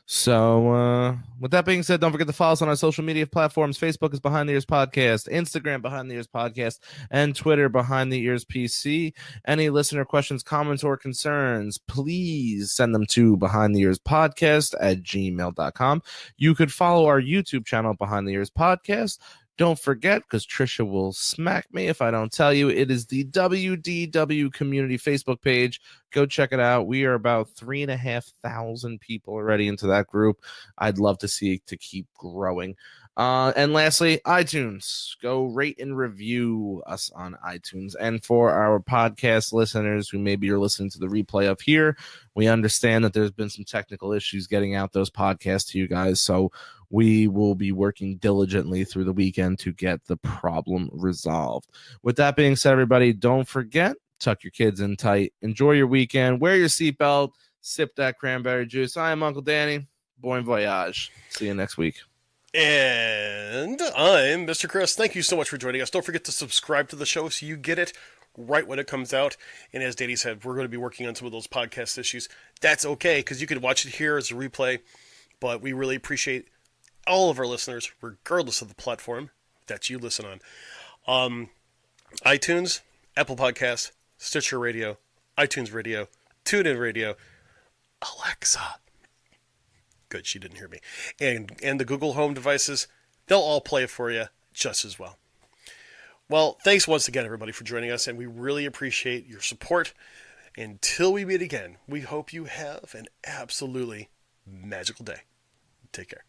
Speaker 2: So with that being said, don't forget to follow us on our social media platforms. Facebook is Behind the Ears Podcast, Instagram Behind the Ears Podcast, and Twitter Behind the Ears PC. Any listener questions, comments, or concerns, please send them to behindtheearspodcast@gmail.com. You could follow our YouTube channel, Behind the Ears Podcast. Don't forget, because Trisha will smack me if I don't tell you, it is the WDW Community Facebook page. Go check it out. We are about 3,500 people already into that group. I'd love to see it to keep growing. And lastly, iTunes. Go rate and review us on iTunes. And for our podcast listeners who maybe you're listening to the replay of here, we understand that there's been some technical issues getting out those podcasts to you guys. So we will be working diligently through the weekend to get the problem resolved. With that being said, everybody, don't forget, tuck your kids in tight. Enjoy your weekend. Wear your seatbelt. Sip that cranberry juice. I am Uncle Danny. Bon voyage. See you next week.
Speaker 1: And I'm Mr. Chris. Thank you so much for joining us. Don't forget to subscribe to the show so you get it right when it comes out. And as Danny said, we're going to be working on some of those podcast issues. That's okay, because you can watch it here as a replay. But we really appreciate all of our listeners, regardless of the platform that you listen on. iTunes, Apple Podcasts, Stitcher Radio, iTunes Radio, TuneIn Radio, Alexa. Good, she didn't hear me. And the Google Home devices, they'll all play it for you just as well. Well, thanks once again, everybody, for joining us, and we really appreciate your support. Until we meet again, we hope you have an absolutely magical day. Take care.